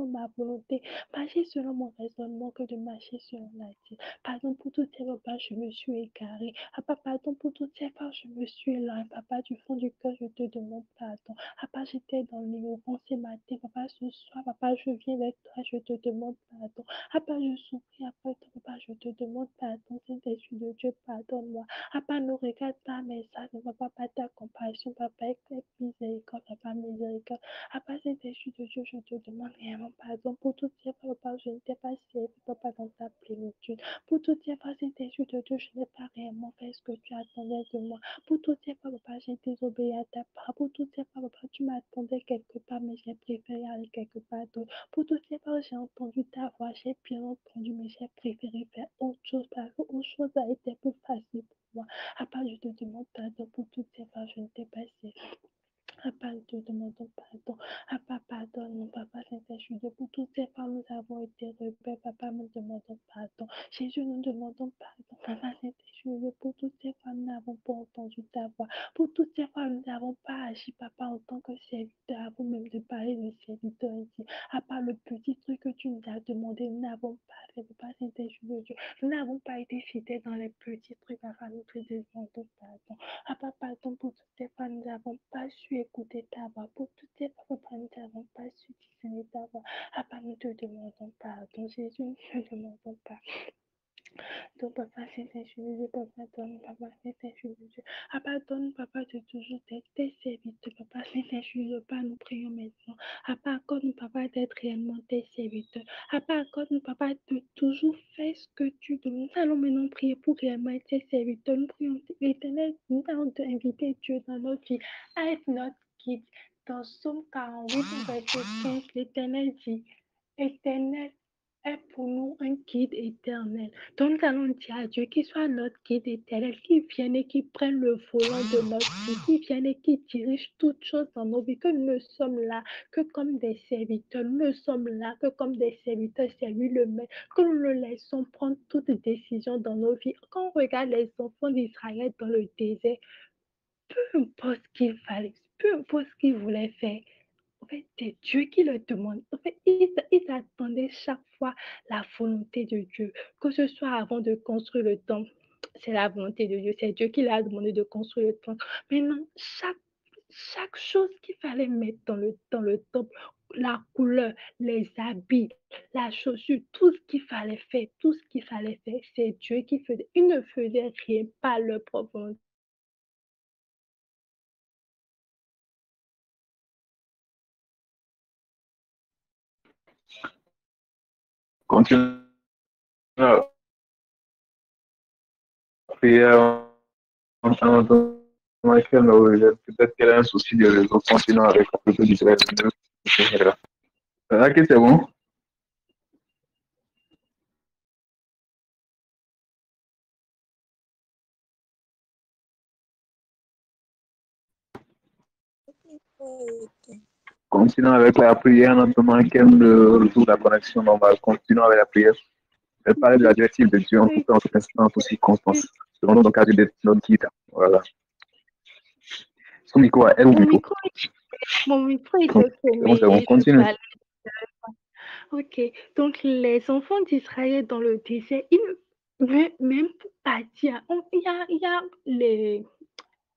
ma volonté, marcher selon mon raisonnement que de marcher selon la tienne. Pardon pour toutes ces fois, je me suis égarée. Papa, pardon pour toutes ces fois, je me suis éloignée. Papa, du fond du cœur, je te demande pardon. Papa, j'étais dans l'ignorance ce matin. Papa, ce soir, papa, je viens vers toi, je te demande pardon. Papa, je souffre après toi, papa, je te demande pardon. Saint-Esprit de Dieu, pardonne-moi. Papa, ne regarde pas mes actes, papa, pas ta compassion, papa, avec miséricorde, papa, miséricorde. Papa, Saint-Esprit de Dieu, je te demande réellement pardon pour toutes ces fois, papa, je ne t'ai pas servi, papa, dans ta plénitude. Pour toutes ces fois, Saint-Esprit de Dieu, je n'ai pas réellement fait ce que tu attendais de moi. Pour toutes ces fois, papa, j'ai désobéi à ta part. Pour toutes ces fois, papa, tu m'attendais quelque part, mais j'ai préféré aller quelque part d'autre. Pour toutes ces fois, j'ai entendu ta voix, j'ai bien entendu, mais j'ai préféré faire autre chose parce que autre chose a été plus facile pour moi. Papa, je te demande pardon pour toutes ces fois, je ne t'ai pas servi. Papa, nous te demandons pardon. Papa, pardonne-nous, papa Saint-Esprit. Pour toutes ces fois, nous avons été rebelles. Papa, nous demandons pardon. Jésus, nous demandons pardon. Papa Saint-Esprit, pour toutes ces fois, nous n'avons pas entendu ta voix. Pour toutes ces fois, nous n'avons pas agi, papa, en tant que serviteur, avant même de parler de serviteur ici. À part le petit truc que tu nous as demandé, nous n'avons pas fait, papa Saint-Esprit de Dieu. Nous n'avons pas été fidèles dans les petits trucs, papa, nous te demandons pardon. Papa, pardon pour toutes ces fois, nous n'avons pas su écouter ta voix. Pour toutes ces fois, papa, nous n'avons pas su discerner ta voix. Papa, nous te demandons pardon. Jésus, nous te demandons pardon. Donc, papa, Saint-Esprit, papa, donne, papa, Saint-Esprit, Dieu. Papa, donne, papa, de toujours d'être tes serviteurs. Papa, Saint-Esprit, Papa, nous prions maintenant. Papa, accorde-nous, papa, d'être réellement tes serviteurs. Papa, accorde-nous, papa, de toujours faire ce que tu demandes. Nous allons maintenant prier pour réellement être tes serviteurs. Nous prions, l'Éternel, nous allons te inviter, Dieu, dans notre vie, à être notre guide. Dans Somme 48, verset 15, l'Éternel dit, Éternel est pour nous un guide éternel. Donc nous allons dire à Dieu qu'il soit notre guide éternel, qu'il vienne et qu'il prenne le volant de notre vie, qu'il vienne et qu'il dirige toutes choses dans nos vies, que nous ne sommes là que comme des serviteurs, nous ne sommes là que comme des serviteurs, c'est lui le maître, que nous le laissons prendre toutes les décisions dans nos vies. Quand on regarde les enfants d'Israël dans le désert, peu importe ce qu'il fallait, peu importe ce qu'ils voulaient faire, en fait, c'est Dieu qui le demande. En fait, ils attendaient chaque fois la volonté de Dieu. Que ce soit avant de construire le temple, c'est la volonté de Dieu. C'est Dieu qui leur a demandé de construire le temple. Maintenant, chaque chose qu'il fallait mettre dans le temple, la couleur, les habits, la chaussure, tout ce qu'il fallait faire, c'est Dieu qui faisait. Il ne faisait rien, pas leur propre volonté. Continue à prier peut-être qu'elle a un souci de réseau. Continuons avec le peuple d'Israël. Ok, c'est bon. Continuons avec la prière, notamment qu'elle retrouve la connexion normale. Continuons avec la prière. Elle parle de la directive de Dieu en tout temps, en tout instant, en toutes circonstances. Selon notre cadre de notre guide. Voilà. Son micro, elle ouvre le micro. Mon micro est fermé. C'est bon, continue. Ok, donc les enfants d'Israël dans le désert, même pour partir, il y a les,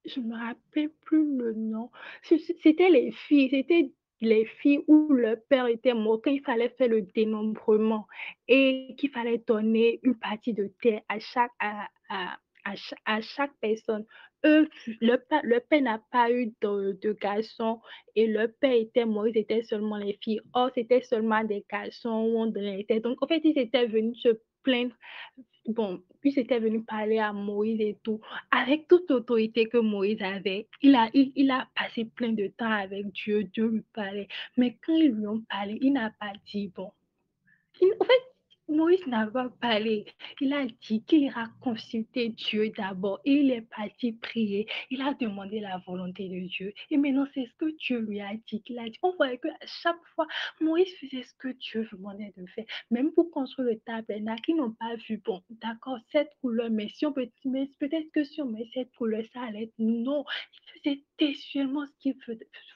je me rappelle plus le nom, c'était les filles, c'était les filles où leur père était mort, quand il fallait faire le dénombrement et qu'il fallait donner une partie de terre à chaque personne. Le père n'a pas eu de garçons et le père était mort, ils étaient seulement les filles. Or, c'était seulement des garçons où on dressait. Donc, en fait, ils étaient venus se plaindre. Bon, ils étaient venus parler à Moïse et tout. Avec toute l'autorité que Moïse avait, il a passé plein de temps avec Dieu. Dieu lui parlait. Mais quand ils lui ont parlé, il n'a pas dit, bon, en fait, Moïse n'a pas parlé. Il a dit qu'il ira consulter Dieu d'abord. Et il est parti prier. Il a demandé la volonté de Dieu. Et maintenant, c'est ce que Dieu lui a dit. Qu'il a dit. On voyait qu'à chaque fois, Moïse faisait ce que Dieu demandait de faire. Même pour construire le tabernacle, ils n'ont pas vu, bon, d'accord, cette couleur, mais si on peut, mais peut-être que si on met cette couleur, ça allait être. Non, ils faisaient seulement ce qu'il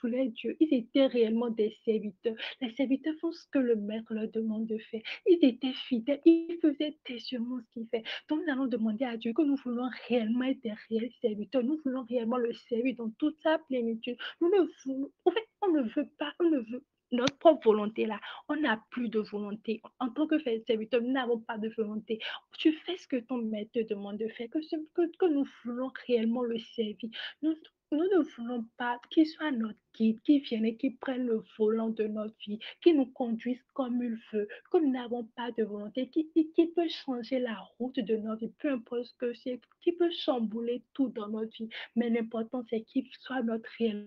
voulait Dieu. Ils étaient réellement des serviteurs. Les serviteurs font ce que le maître leur demande de faire. Ils étaient fidèles, ils faisaient seulement ce qu'ils faisaient. Donc nous allons demander à Dieu que nous voulons réellement être des réels serviteurs. Nous voulons réellement le servir dans toute sa plénitude. Nous ne voulons, en fait, on ne veut pas, on ne veut notre propre volonté là. On n'a plus de volonté. En tant que serviteur, nous n'avons pas de volonté. Tu fais ce que ton maître te demande de faire, que nous voulons réellement le servir. Nous ne voulons pas qu'il soit notre guide, qu'il vienne et qu'il prenne le volant de notre vie, qu'il nous conduise comme il veut, que nous n'avons pas de volonté, qu'il peut changer la route de notre vie, peu importe ce que c'est, qu'il peut chambouler tout dans notre vie. Mais l'important, c'est qu'il soit notre réel.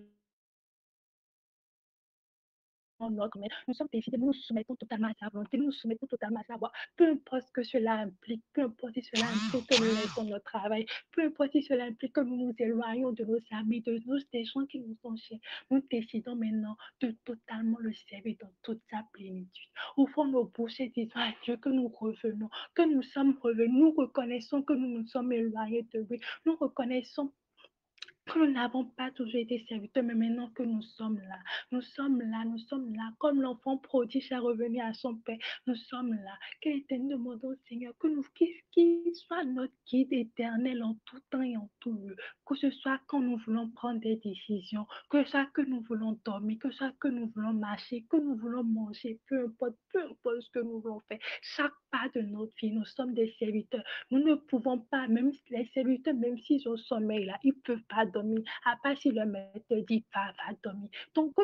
Nous sommes décidés, nous nous soumettons totalement à sa volonté, nous nous soumettons totalement à sa voix. Peu importe ce que cela implique, peu importe si cela implique que nous laissons notre travail, peu importe si cela implique que nous nous éloignons de nos amis, des gens qui nous sont chers, nous décidons maintenant de totalement le servir dans toute sa plénitude. Ouvrons nos bouches et disons à Dieu que nous revenons, que nous sommes revenus, nous reconnaissons que nous nous sommes éloignés de lui, nous reconnaissons que nous n'avons pas toujours été serviteurs, mais maintenant que nous sommes là, comme l'enfant prodige à revenir à son père, nous sommes là. Nous demandons au Seigneur qu'il soit notre guide éternel en tout temps et en tout lieu. Que ce soit quand nous voulons prendre des décisions, que ce soit que nous voulons dormir, que ce soit que nous voulons marcher, que nous voulons manger, peu importe ce que nous voulons faire. Chaque pas de notre vie, nous sommes des serviteurs. Nous ne pouvons pas, même les serviteurs, même s'ils ont sommeil là, ils ne peuvent pas dormir, à part si le maître dit va dormir. Donc,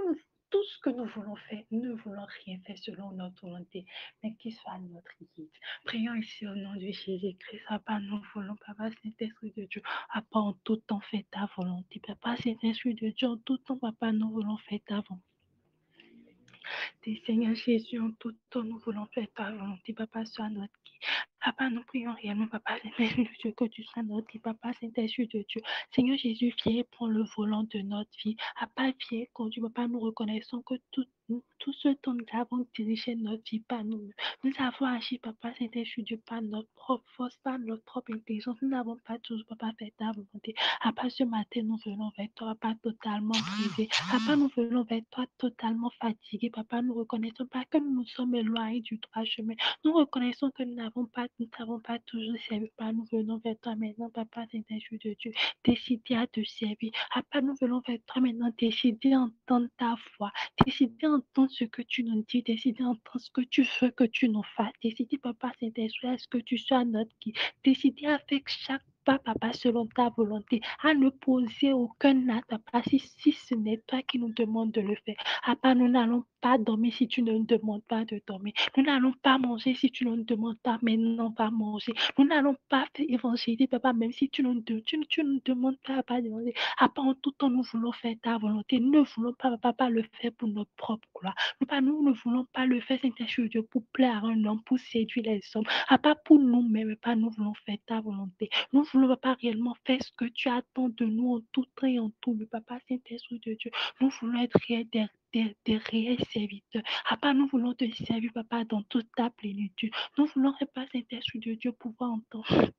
tout ce que nous voulons faire, nous ne voulons rien faire selon notre volonté, mais qu'il soit notre guide. Prions ici au nom de Jésus-Christ. Papa, nous voulons, Papa, Saint-Esprit de Dieu, Papa, en tout temps, fais ta volonté. Papa, Saint-Esprit de Dieu, en tout temps, Papa, nous voulons faire ta volonté. Seigneur Jésus, en tout temps, nous voulons faire ta volonté. Papa, sois notre guide. Papa, nous prions réellement, Papa, Saint-Esprit de Dieu, que tu sois notre guide. Papa, Saint-Esprit de Dieu. Seigneur Jésus, viens prendre le volant de notre vie. Papa, viens conduire. Papa, nous reconnaissons que tout ce temps nous avons dirigé notre vie, pas nous. Nous avons agi, Papa, Saint-Esprit de Dieu, pas notre propre force, pas notre propre intelligence. Nous n'avons pas toujours, Papa, fait ta volonté. Papa, ce matin, nous venons vers toi, Papa, totalement brisé. Papa, nous venons vers toi, totalement fatigué. Papa, nous reconnaissons pas que nous nous sommes éloignés du droit chemin. Nous reconnaissons que nous n'avons pas toujours servi. Papa, nous venons vers toi maintenant, Papa, Saint-Esprit de Dieu, décider à te servir. Papa, nous venons vers toi maintenant, décider à entendre ta voix, décider à entendre ce que tu nous dis, décider à entendre ce que tu veux que tu nous fasses, décider, Papa, Saint-Esprit, à ce que tu sois notre guide, décider avec chaque pas, Papa, selon ta volonté, à ne poser aucun acte, Papa, si ce n'est toi qui nous demandes de le faire. Papa, nous n'allons pas dormir si tu ne nous demandes pas de dormir. Nous n'allons pas manger si tu ne nous demandes pas maintenant pas manger. Nous n'allons pas faire évangéliser, Papa, même si tu ne nous demandes pas, Papa, de manger. Papa, en tout temps, nous voulons faire ta volonté. Nous ne voulons pas, Papa, le faire pour notre propre gloire. Nous ne voulons pas le faire, Saint-Esprit de Dieu, pour plaire à un homme, pour séduire les hommes. Papa, pour nous-mêmes, Papa, nous voulons faire ta volonté. Nous ne voulons pas réellement faire ce que tu attends de nous en tout temps et en tout lieu, Papa, Saint-Esprit de Dieu. Nous voulons être des réels serviteurs. Papa, nous voulons te servir, Papa, dans toute ta plénitude. Nous voulons, Papa, Saint-Esprit de Dieu, pouvoir entendre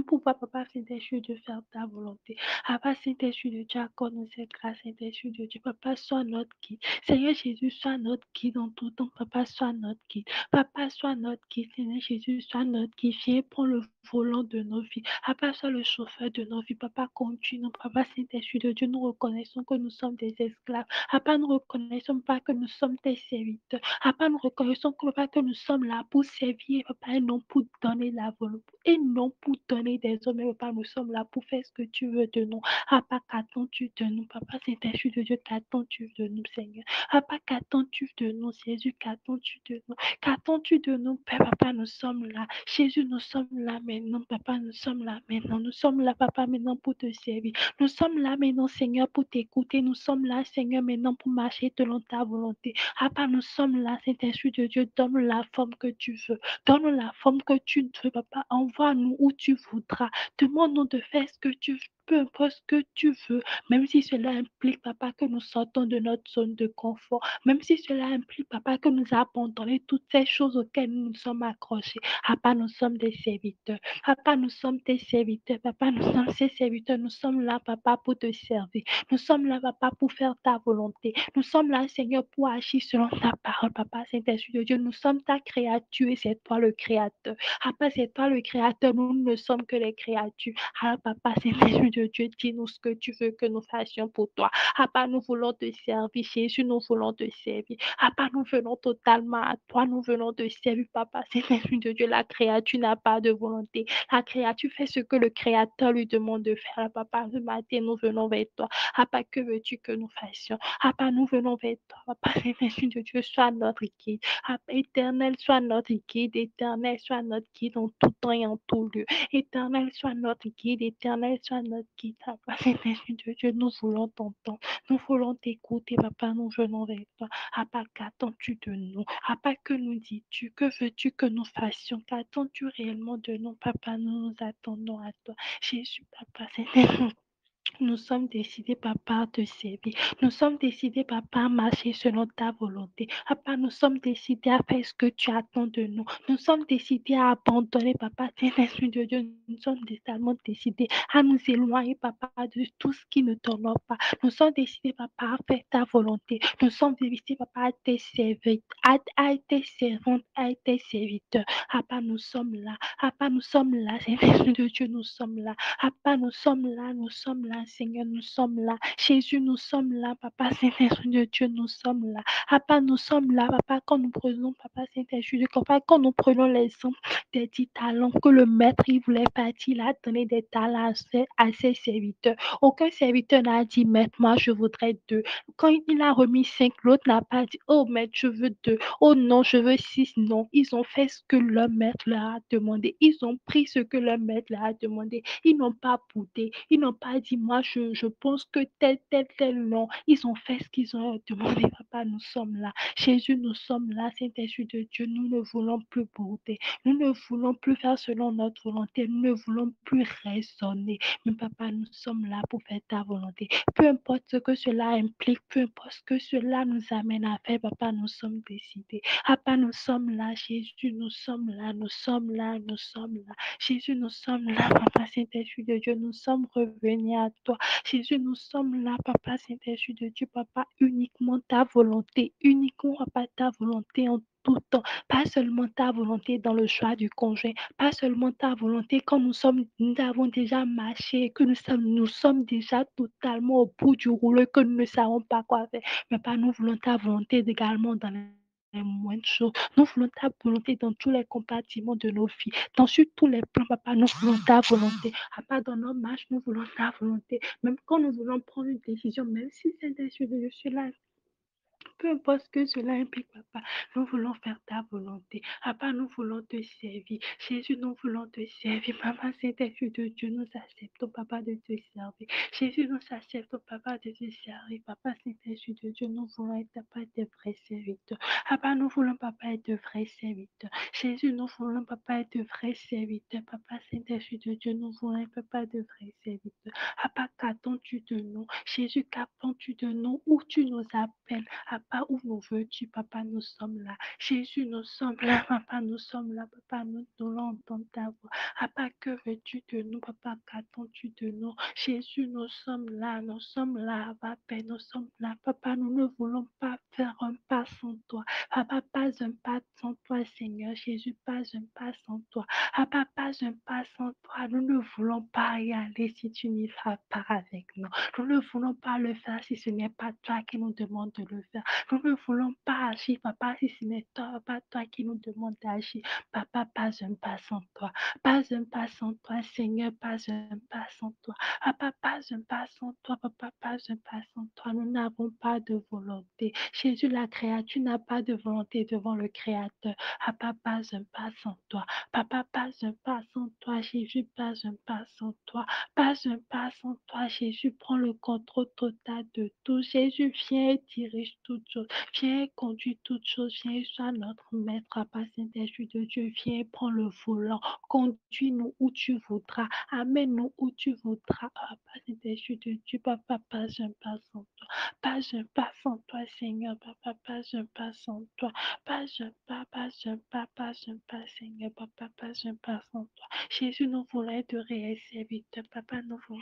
Pouvoir, Papa Saint-Esprit, de faire ta volonté. Papa Saint-Esprit de Dieu, accorde-nous cette grâce, Saint-Esprit de Dieu. Papa, sois notre guide. Seigneur Jésus, sois notre guide en tout temps. Papa, sois notre guide. Papa, sois notre guide. Seigneur Jésus, sois notre guide. Viens, prends le volant de nos vies. Papa, sois le chauffeur de nos vies. Papa, conduis-nous. Papa Saint-Esprit de Dieu, nous reconnaissons que nous sommes des esclaves. Papa, nous reconnaissons pas que nous sommes tes serviteurs. Papa, nous reconnaissons que, Papa, que nous sommes là pour servir, Papa, et non pour donner la volonté. Et non pour donner des hommes, mais Papa, nous sommes là pour faire ce que tu veux de nous. Papa, qu'attends-tu de nous? Papa, Saint-Esprit de Dieu, qu'attends-tu de nous, Seigneur? Papa, qu'attends-tu de nous, Jésus? Qu'attends-tu de nous? Qu'attends-tu de nous, Père? Papa, nous sommes là. Jésus, nous sommes là maintenant. Papa, nous sommes là maintenant. Nous sommes là, Papa, maintenant pour te servir. Nous sommes là maintenant, Seigneur, pour t'écouter. Nous sommes là, Seigneur, maintenant pour marcher selon ta volonté. Papa, nous sommes là, Saint-Esprit de Dieu, donne la forme que tu veux. Donne la forme que tu veux, Papa. Envoie-nous où tu voudras. Demande-nous de faire ce que tu veux. Peu importe ce que tu veux, même si cela implique, Papa, que nous sortons de notre zone de confort, même si cela implique, Papa, que nous abandonnons toutes ces choses auxquelles nous nous sommes accrochés. Papa, nous sommes des serviteurs. Papa, nous sommes tes serviteurs. Papa, nous sommes ces serviteurs. Nous sommes là, Papa, pour te servir. Nous sommes là, Papa, pour faire ta volonté. Nous sommes là, Seigneur, pour agir selon ta parole, Papa, Saint-Esprit de Dieu. Nous sommes ta créature et c'est toi le créateur. Papa, c'est toi le créateur. Nous ne sommes que les créatures. Alors, Papa, Saint-Esprit de Dieu, dis-nous ce que tu veux que nous fassions pour toi. Papa, nous voulons te servir. Jésus, nous voulons te servir. Papa, nous venons totalement à toi. Nous venons te servir, Papa, Saint-Esprit de Dieu. La créature n'a pas de volonté. La créature fait ce que le créateur lui demande de faire. Papa, ce matin, nous venons vers toi. Papa, que veux-tu que nous fassions? Papa, nous venons vers toi. Papa, Saint-Esprit de Dieu, sois notre guide. Papa, éternel, sois notre guide. Éternel, sois notre guide en tout temps et en tout lieu. Éternel, sois notre guide. Éternel, sois notre guide. Papa, Saint-Esprit de Dieu, nous voulons t'entendre. Nous voulons t'écouter. Papa, nous venons vers toi. Papa, qu'attends-tu de nous? Papa, que nous dis-tu? Que veux-tu que nous fassions? Qu'attends-tu réellement de nous? Papa, nous nous attendons à toi. Jésus, Papa, Saint-Esprit. Nous sommes décidés, Papa, à te servir. Nous sommes décidés, Papa, à marcher selon ta volonté. Papa, nous sommes décidés à faire ce que tu attends de nous. Nous sommes décidés à abandonner, Papa, Saint-Esprit de Dieu. Nous sommes totalement décidés à nous éloigner, Papa, de tout ce qui ne t'honore pas. Nous sommes décidés, Papa, à faire ta volonté. Nous sommes décidés, Papa, à te servir, à tes servantes, à tes serviteurs. Papa, nous sommes là. Papa, nous sommes là. Saint-Esprit de Dieu, nous sommes là. Papa, nous sommes là, Seigneur, nous sommes là. Jésus, nous sommes là, Papa, Saint-Esprit de Dieu, nous sommes là. Papa, nous sommes là, Papa, quand nous prenons, Papa, Saint-Esprit de Dieu, Papa, quand nous prenons l'exemple des 10 talents que le maître, il voulait partir, il a donné des talents à ses serviteurs. Aucun serviteur n'a dit, maître, moi, je voudrais 2. Quand il a remis 5, l'autre n'a pas dit, oh, maître, je veux 2. Oh non, je veux 6. Non, ils ont fait ce que leur maître leur a demandé. Ils ont pris ce que leur maître leur a demandé. Ils n'ont pas boudé. Ils n'ont pas dit, moi, je pense que tel, non. Ils ont fait ce qu'ils ont demandé. Papa, nous sommes là. Jésus, nous sommes là. Saint-Esprit de Dieu, nous ne voulons plus bouder. Nous ne voulons plus faire selon notre volonté. Nous ne voulons plus raisonner. Mais Papa, nous sommes là pour faire ta volonté. Peu importe ce que cela implique, peu importe ce que cela nous amène à faire, Papa, nous sommes décidés. Papa, nous sommes là. Jésus, nous sommes là. Nous sommes là. Nous sommes là. Jésus, nous sommes là, Papa Saint-Esprit de Dieu, nous sommes revenus à toi. Jésus, nous sommes là, Papa Saint-Esprit de Dieu, Papa, uniquement ta volonté, uniquement, Papa, ta volonté en tout temps, pas seulement ta volonté dans le choix du conjoint, pas seulement ta volonté quand nous avons déjà marché, que nous sommes déjà totalement au bout du rouleau, que nous ne savons pas quoi faire, mais pas nous voulons ta volonté également dans les moindres choses. Nous voulons ta volonté dans tous les compartiments de nos vies, dans sur tous les plans, Papa, nous voulons ta volonté. Papa, dans nos marches, nous voulons ta volonté. Même quand nous voulons prendre une décision, même si c'est des choses, je suis là. Peu importe ce que cela implique, Papa, nous voulons faire ta volonté. Papa, nous voulons te servir. Jésus, nous voulons te servir. Papa, Saint-Esprit de Dieu, nous acceptons, Papa, de te servir. Jésus, nous acceptons, Papa, de te servir. Papa, Saint-Esprit de Dieu, nous voulons être, Papa, de vrais serviteurs. Papa, nous voulons, Papa, être de vrais serviteurs. Jésus, nous voulons, Papa, être de vrais serviteurs. Papa, Saint-Esprit de Dieu, nous voulons être, Papa, de vrais serviteurs. Papa, qu'attends-tu de nous? Jésus, qu'attends-tu de nous? Où tu nous appelles? Papa, où nous veux-tu, Papa, nous sommes là. Jésus, nous sommes là, Papa, nous sommes là, Papa, nous voulons entendre ta voix. Papa, que veux-tu de nous, Papa, qu'attends-tu de nous? Jésus, nous sommes là, Papa, nous sommes là, Papa, nous ne voulons pas faire un pas sans toi. Papa, pas un pas sans toi, Seigneur. Jésus, pas un pas sans toi. Papa, pas un pas sans toi. Nous ne voulons pas y aller si tu n'y vas pas avec nous. Nous ne voulons pas le faire si ce n'est pas toi qui nous demande de le faire. Nous ne voulons pas agir, Papa, si ce n'est pas toi qui nous demande d'agir. Papa, pas un pas sans toi. Pas un pas sans toi, Seigneur, pas un pas sans toi. Papa, pas un pas sans toi, Papa, pas un pas sans toi. Nous n'avons pas de volonté. Jésus, la créature n'a pas de volonté devant le Créateur. Papa, pas un pas sans toi. Papa, pas un pas sans toi. Jésus, pas un pas sans toi. Pas un pas sans toi. Jésus, prends le contrôle total de tout. Jésus, viens et dirige toutes choses. Viens et conduis toutes choses. Viens et sois notre maître. Papa, Saint-Esprit de Dieu, viens et prends le volant. Conduis-nous où tu voudras. Amène-nous où tu voudras. Papa, Saint-Esprit de Dieu, Papa, pas un pas sans toi. Pas un pas sans toi, Seigneur. Papa, pas un pas sans toi. Pas un pas, Seigneur. Papa, pas un pas sans toi. Jésus, nous voulons être réels serviteurs. Papa, nous voulons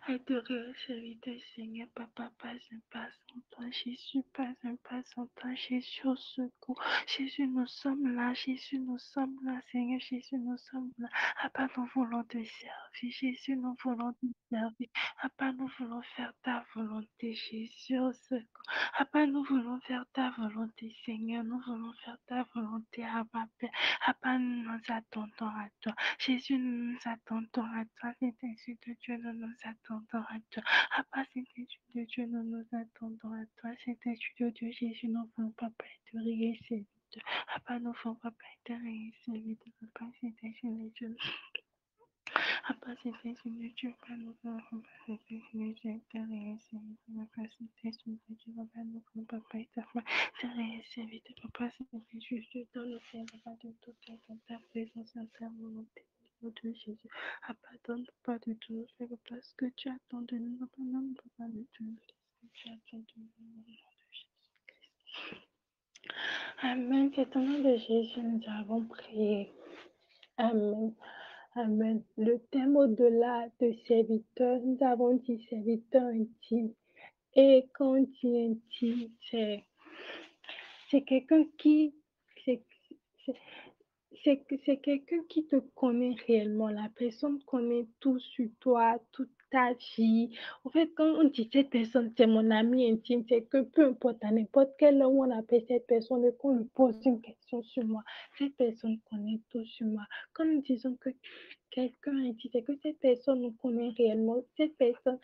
être réels serviteurs, Seigneur. Papa, pas un pas sans toi. Jésus, pas un pas sans toi. Jésus, au secours. Jésus, nous sommes là. Jésus, nous sommes là. Seigneur, Jésus, nous sommes là. Papa, nous voulons te servir. Jésus, nous voulons te servir. Papa, nous voulons faire ta volonté. Jésus, au secours. Papa, nous voulons faire ta volonté, Seigneur. Nous voulons faire ta volonté, Papa. Papa, nous nous attendons à toi. Jésus, nous nous attendons à toi. Saint-Esprit de Dieu, nous nous attendons à toi. Papa, Saint-Esprit de Dieu, nous nous attendons à toi. Saint-Esprit de Dieu, Jésus, nous voulons pas être réels serviteurs. Papa, nous voulons pas être réels serviteurs. Papa, Saint-Esprit de Dieu. Papa, Saint-Esprit de Dieu, Papa, nous voulons pas être réels serviteurs. Papa, Saint-Esprit de Dieu, Papa, nous voulons pas être réels serviteurs. Papa, Saint-Esprit de Dieu, dans le ciel, Papa, de tout cœur, dans ta présence, à ta volonté. Au nom de Jésus. Papa, donne pas de tout, fais pas ce que tu attends de nous. Papa, non, pas de tout, ce que tu attends de nous. Au nom de Jésus-Christ. Amen. C'est au nom de Jésus, nous avons prié. Amen. Amen. Le thème au-delà de serviteur, nous avons dit serviteur intime. Et quand on dit intime, c'est quelqu'un qui, c'est quelqu'un qui te connaît réellement. La personne connaît tout sur toi, toute ta vie. En fait, quand on dit cette personne, c'est mon ami intime, c'est que peu importe, à n'importe quelle heure où on appelle cette personne et qu'on lui pose une question sur moi, cette personne connaît tout sur moi. Quand nous disons que quelqu'un est intime, c'est que cette personne nous connaît réellement. Cette personne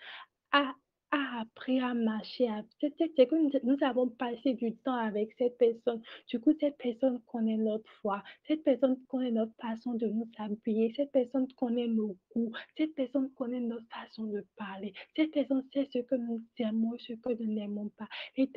a appris à marcher. C'est que nous avons passé du temps avec cette personne. Du coup, cette personne connaît notre foi. Cette personne connaît notre façon de nous habiller. Cette personne connaît nos goûts. Cette personne connaît notre façon de parler. Cette personne sait ce que nous aimons, ce que nous n'aimons pas. Et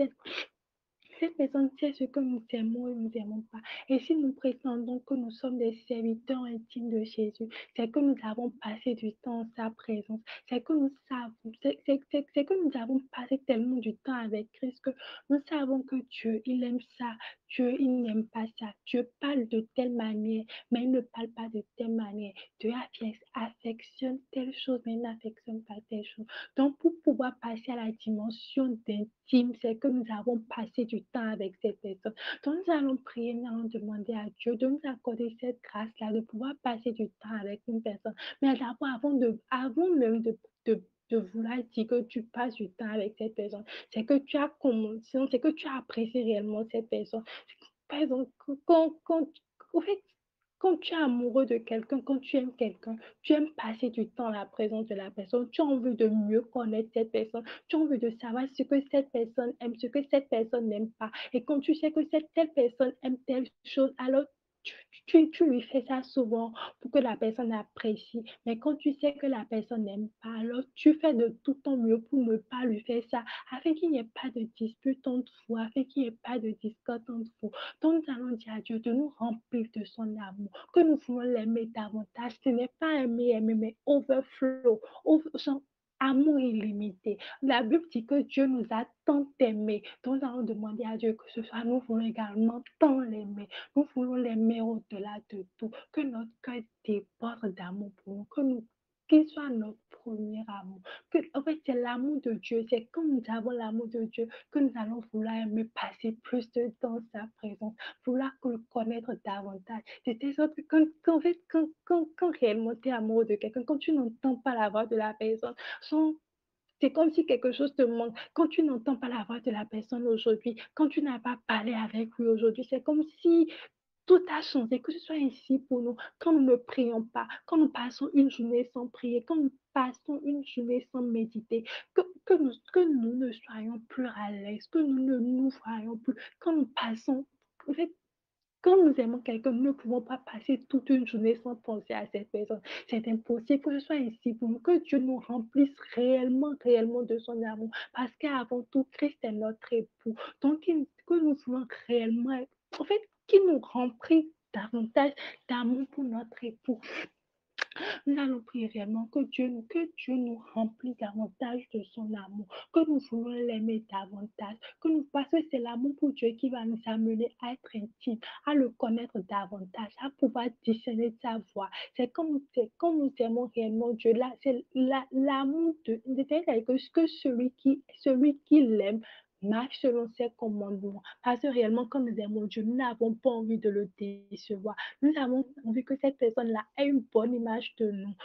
cette personne sait ce que nous aimons et nous n'aimons pas. Et si nous prétendons que nous sommes des serviteurs intimes de Jésus, c'est que nous avons passé du temps en sa présence. C'est que nous savons, c'est que nous avons passé tellement du temps avec Christ que nous savons que Dieu, il aime ça. Dieu, il n'aime pas ça. Dieu parle de telle manière, mais il ne parle pas de telle manière. Dieu affectionne telle chose, mais il n'affectionne pas telle chose. Donc, pour pouvoir passer à la dimension d'intime, c'est que nous avons passé du temps avec cette personne. Donc, nous allons prier, nous allons demander à Dieu de nous accorder cette grâce-là, de pouvoir passer du temps avec une personne. Mais d'abord, avant même de vouloir dire que tu passes du temps avec cette personne, c'est que tu as commencé, c'est que tu as apprécié réellement cette personne. Par exemple, en fait, quand tu es amoureux de quelqu'un, quand tu aimes quelqu'un, tu aimes passer du temps à la présence de la personne, tu as envie de mieux connaître cette personne, tu as envie de savoir ce que cette personne aime, ce que cette personne n'aime pas. Et quand tu sais que telle personne aime telle chose, alors tu lui fais ça souvent pour que la personne apprécie. Mais quand tu sais que la personne n'aime pas, alors tu fais de tout ton mieux pour ne pas lui faire ça, afin qu'il n'y ait pas de dispute entre vous, afin qu'il n'y ait pas de discorde entre vous. Donc nous allons dire à Dieu de nous remplir de son amour, que nous voulons l'aimer davantage. Ce n'est pas aimer, mais overflow. amour illimité. La Bible dit que Dieu nous a tant aimés. Donc, nous allons demander à Dieu que ce soit, nous voulons également tant l'aimer. Nous voulons l'aimer au-delà de tout. Que notre cœur déborde d'amour pour nous. Qu'il soit notre premier amour. En fait, c'est l'amour de Dieu. C'est quand nous avons l'amour de Dieu que nous allons vouloir aimer passer plus de temps dans sa présence, vouloir le connaître davantage. C'est des autres, en fait, quand réellement tu es amoureux de quelqu'un, quand tu n'entends pas la voix de la personne, c'est comme si quelque chose te manque. Quand tu n'entends pas la voix de la personne aujourd'hui, quand tu n'as pas parlé avec lui aujourd'hui, c'est comme si tout a changé, que ce soit ici pour nous, quand nous ne prions pas, quand nous passons une journée sans prier, quand nous passons une journée sans méditer, que nous ne soyons plus à l'aise, que nous ne nous voyons plus, quand nous passons, en fait, quand nous aimons quelqu'un, nous ne pouvons pas passer toute une journée sans penser à cette personne. C'est impossible que ce soit ici pour nous, que Dieu nous remplisse réellement, réellement de son amour. Parce qu'avant tout, Christ est notre époux. Donc, que nous voulons réellement, en fait, qu'il nous remplisse davantage d'amour pour notre époux. Nous allons prier réellement que Dieu nous remplisse davantage de son amour, que nous voulons l'aimer davantage, parce que c'est l'amour pour Dieu qui va nous amener à être intime, à le connaître davantage, à pouvoir discerner sa voix. C'est quand nous aimons réellement Dieu, là, c'est l'amour que celui qui l'aime marche selon ses commandements. Parce que réellement, quand nous aimons Dieu, nous n'avons pas envie de le décevoir. Nous avons envie que cette personne-là ait une bonne image de nous.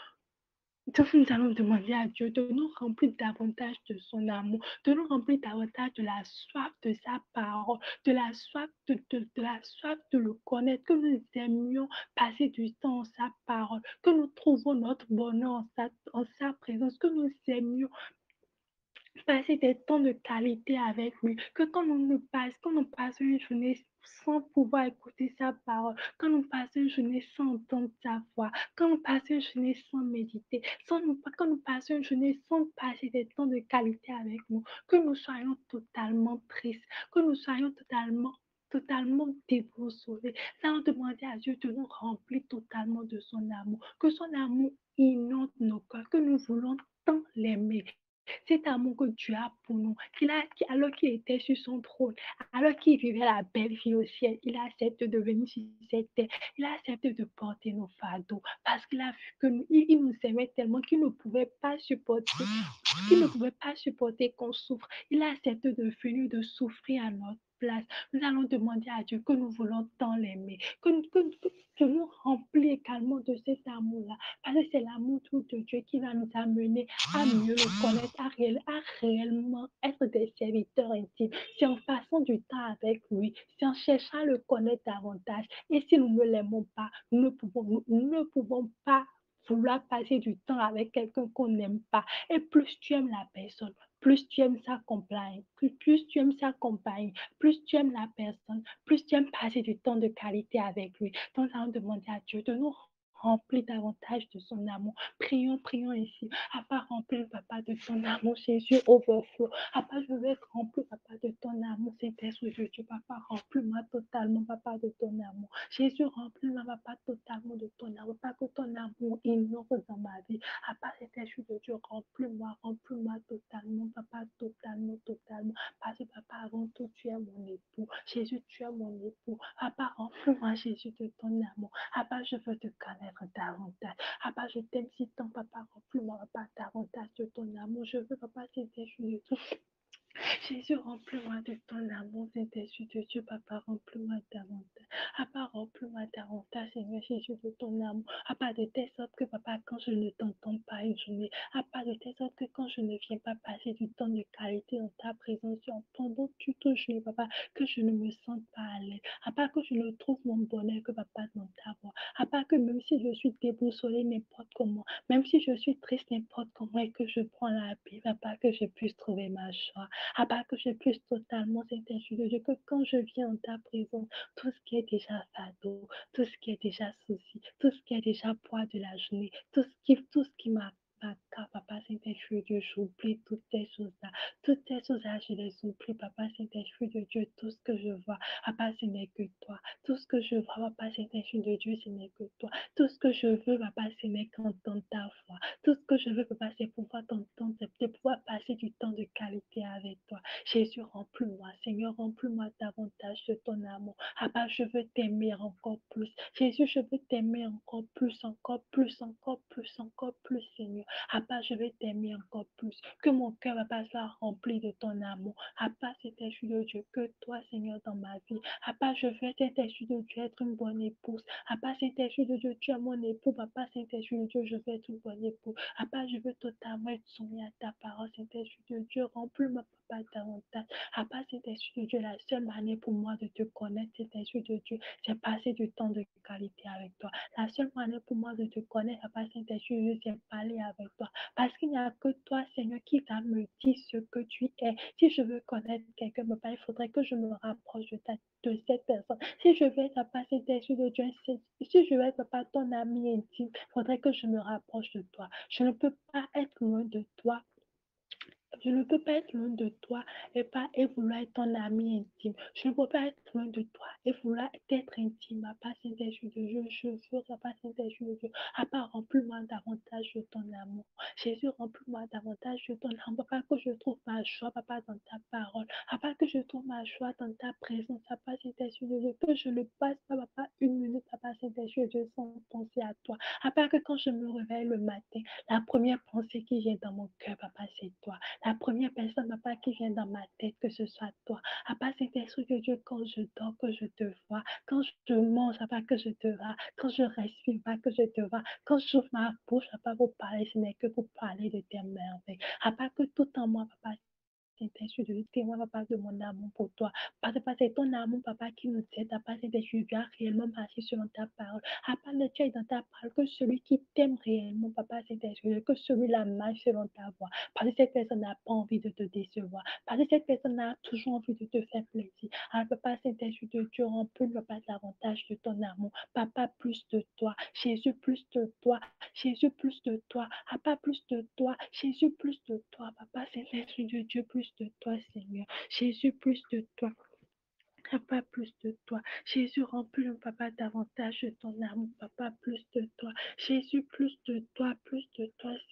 Donc, nous allons demander à Dieu de nous remplir davantage de son amour, de nous remplir davantage de la soif de sa parole, de la soif de le connaître, que nous aimions passer du temps en sa parole, que nous trouvons notre bonheur en sa présence, que nous aimions passer des temps de qualité avec lui, que quand on passe une journée sans pouvoir écouter sa parole, quand on passe une journée sans entendre sa voix, quand on passe une journée sans méditer, quand on passe une journée sans passer des temps de qualité avec nous, que nous soyons totalement tristes, que nous soyons totalement déboussolés. Nous allons demander à Dieu de nous remplir totalement de son amour, que son amour inonde nos cœurs, que nous voulons tant l'aimer. Cet amour que Dieu a pour nous, alors qu'il était sur son trône, alors qu'il vivait la belle vie au ciel, il a accepté de venir sur cette terre, il a accepté de porter nos fardeaux, parce qu'il a vu que il nous aimait tellement qu'il ne pouvait pas supporter qu'on souffre. Il a accepté de venir de souffrir à notre place. Nous allons demander à Dieu que nous voulons tant l'aimer, que nous remplir également de cet amour-là, parce que c'est l'amour de Dieu qui va nous amener à mieux le connaître, à réellement être des serviteurs intimes. C'est en passant du temps avec lui, c'est en cherchant à le connaître davantage. Et si nous ne l'aimons pas, nous ne pouvons pas vouloir passer du temps avec quelqu'un qu'on n'aime pas. Et plus tu aimes la personne, plus tu aimes sa compagne, plus tu aimes sa compagne, plus tu aimes la personne, plus tu aimes passer du temps de qualité avec lui. Donc, nous allons demander à Dieu de nous remplir davantage de son amour. Prions ici. Papa, remplis papa de ton amour, Jésus, overflow. Papa, je veux être rempli, papa, de ton amour, Saint-Esprit de Dieu. Papa, remplis-moi totalement, papa, de ton amour. Jésus, remplis-moi, papa, totalement de ton amour. Pas que ton amour innove dans ma vie. Papa, Saint-Esprit de Dieu, remplis-moi totalement, papa, totalement. Parce que papa, avant tout, tu es mon époux. Jésus, tu es mon époux. Papa, remplis-moi, Jésus, de ton amour. Papa, je veux te connaître davantage. Papa, je t'aime si tant, papa, remplis-moi, papa, davantage de ton amour. Je veux, papa, Saint-Esprit de Dieu. Jésus, remplis-moi de ton amour, Saint-Esprit de Dieu, papa, remplis-moi davantage. Papa, remplis-moi davantage, Seigneur Jésus, de ton amour. Papa, de telle sorte que, papa, quand je ne t'entends pas une journée, papa, de telle sorte que quand je ne viens pas passer du temps de qualité en ta présence, pendant toute une journée, papa, que je ne me sente pas à l'aise. Papa, que je ne trouve mon bonheur que, papa, dans ta voix. Papa, que même si je suis déboussolée n'importe comment, même si je suis triste n'importe comment et que je prends la paix, papa, que je puisse trouver ma joie. Papa, que je puisse totalement Saint-Esprit de Dieu, que quand je viens en ta présence, tout ce qui est déjà fardeau, tout ce qui est déjà souci, tout ce qui est déjà poids de la journée, tout ce qui pas cas, Papa Saint-Esprit de Dieu, j'oublie toutes ces choses-là. Toutes ces choses-là, je les oublie, Papa Saint-Esprit de Dieu, tout ce que je vois, Papa, ce n'est que toi. Tout ce que je vois, Papa Saint-Esprit de Dieu, ce n'est que toi. Tout ce que je veux, Papa, ce n'est qu'entendre ta voix. Tout ce que je veux, Papa, c'est pouvoir t'entendre, c'est pouvoir passer du temps de qualité avec toi. Jésus, remplis-moi. Seigneur, remplis-moi davantage de ton amour. Papa, je veux t'aimer encore plus. Jésus, je veux t'aimer encore plus, encore plus, encore plus, encore plus, Seigneur. Papa, je veux t'aimer encore plus. Que mon cœur, Papa, soit rempli de ton amour. Papa, c'est Esprit de Dieu, que toi, Seigneur, dans ma vie. Papa, je veux, Saint-Esprit de Dieu, être une bonne épouse. Papa, Saint-Esprit de Dieu, tu es mon époux. Papa, Saint-Esprit de Dieu, je veux être une bonne épouse. Papa, je veux totalement être soumis à ta parole, Saint-Esprit de Dieu. Remplis-moi, Papa, davantage. Papa, Saint-Esprit de Dieu, la seule manière pour moi de te connaître, Saint-Esprit de Dieu, c'est passer du temps de qualité avec toi. La seule manière pour moi de te connaître, Papa, Saint-Esprit de Dieu, c'est parler avec toi. Parce qu'il n'y a que toi, Seigneur, qui va me dire ce que tu es. Si je veux connaître quelqu'un, Papa, il faudrait que je me rapproche de cette personne. Si je veux être, Papa, Saint-Esprit de Dieu, si je veux être, Papa, ton ami intime, il faudrait que je me rapproche de toi. Je ne peux pas être loin de toi. Je ne peux pas être loin de toi et vouloir être ton ami intime. Je ne peux pas être loin de toi et vouloir être intime. Papa Saint-Esprit de Dieu, je veux, Papa Saint-Esprit de Dieu. Papa, remplis-moi davantage de ton amour. Jésus, remplis-moi davantage de ton amour. Papa, que je trouve ma joie, Papa, dans ta parole. Papa, que je trouve ma joie dans ta présence, Papa Saint-Esprit de Dieu. Que je ne passe pas, Papa, une minute, Papa Saint-Esprit de Dieu, sans penser à toi. Papa, que quand je me réveille le matin, la première pensée qui vient dans mon cœur, Papa, c'est toi. La première personne, Papa, qui vient dans ma tête, que ce soit toi. Papa, Saint-Esprit de Dieu, quand je dors, que je te vois. Quand je mange, Papa, que je te vois. Quand je respire, Papa, que je te vois. Quand j'ouvre ma bouche, Papa, pour parler, ce n'est que pour parler de tes merveilles. Papa, que tout en moi, Papa, Saint-Esprit de Dieu, témoin, Papa, de mon amour pour toi. Papa, c'est ton amour, Papa, qui nous aide. Papa, Saint-Esprit, tu as réellement marché selon ta parole. Papa, le Dieu est dans ta parole, que celui qui t'aime réellement, Papa, Saint-Esprit, que celui-là marche selon ta voie. Parce que cette personne n'a pas envie de te décevoir. Parce que cette personne a toujours envie de te faire plaisir. Alors, Papa, Saint-Esprit de Dieu, remplis, Papa, davantage de ton amour. Papa, plus de toi. Jésus, plus de toi. Jésus, plus de toi. Papa, plus de toi. Jésus, plus de toi. Papa, Saint-Esprit de Dieu, plus de toi, Seigneur. Jésus, plus de toi. Papa, plus de toi. Jésus, remplis le Papa davantage de ton amour. Papa, plus de toi. Jésus, plus de toi,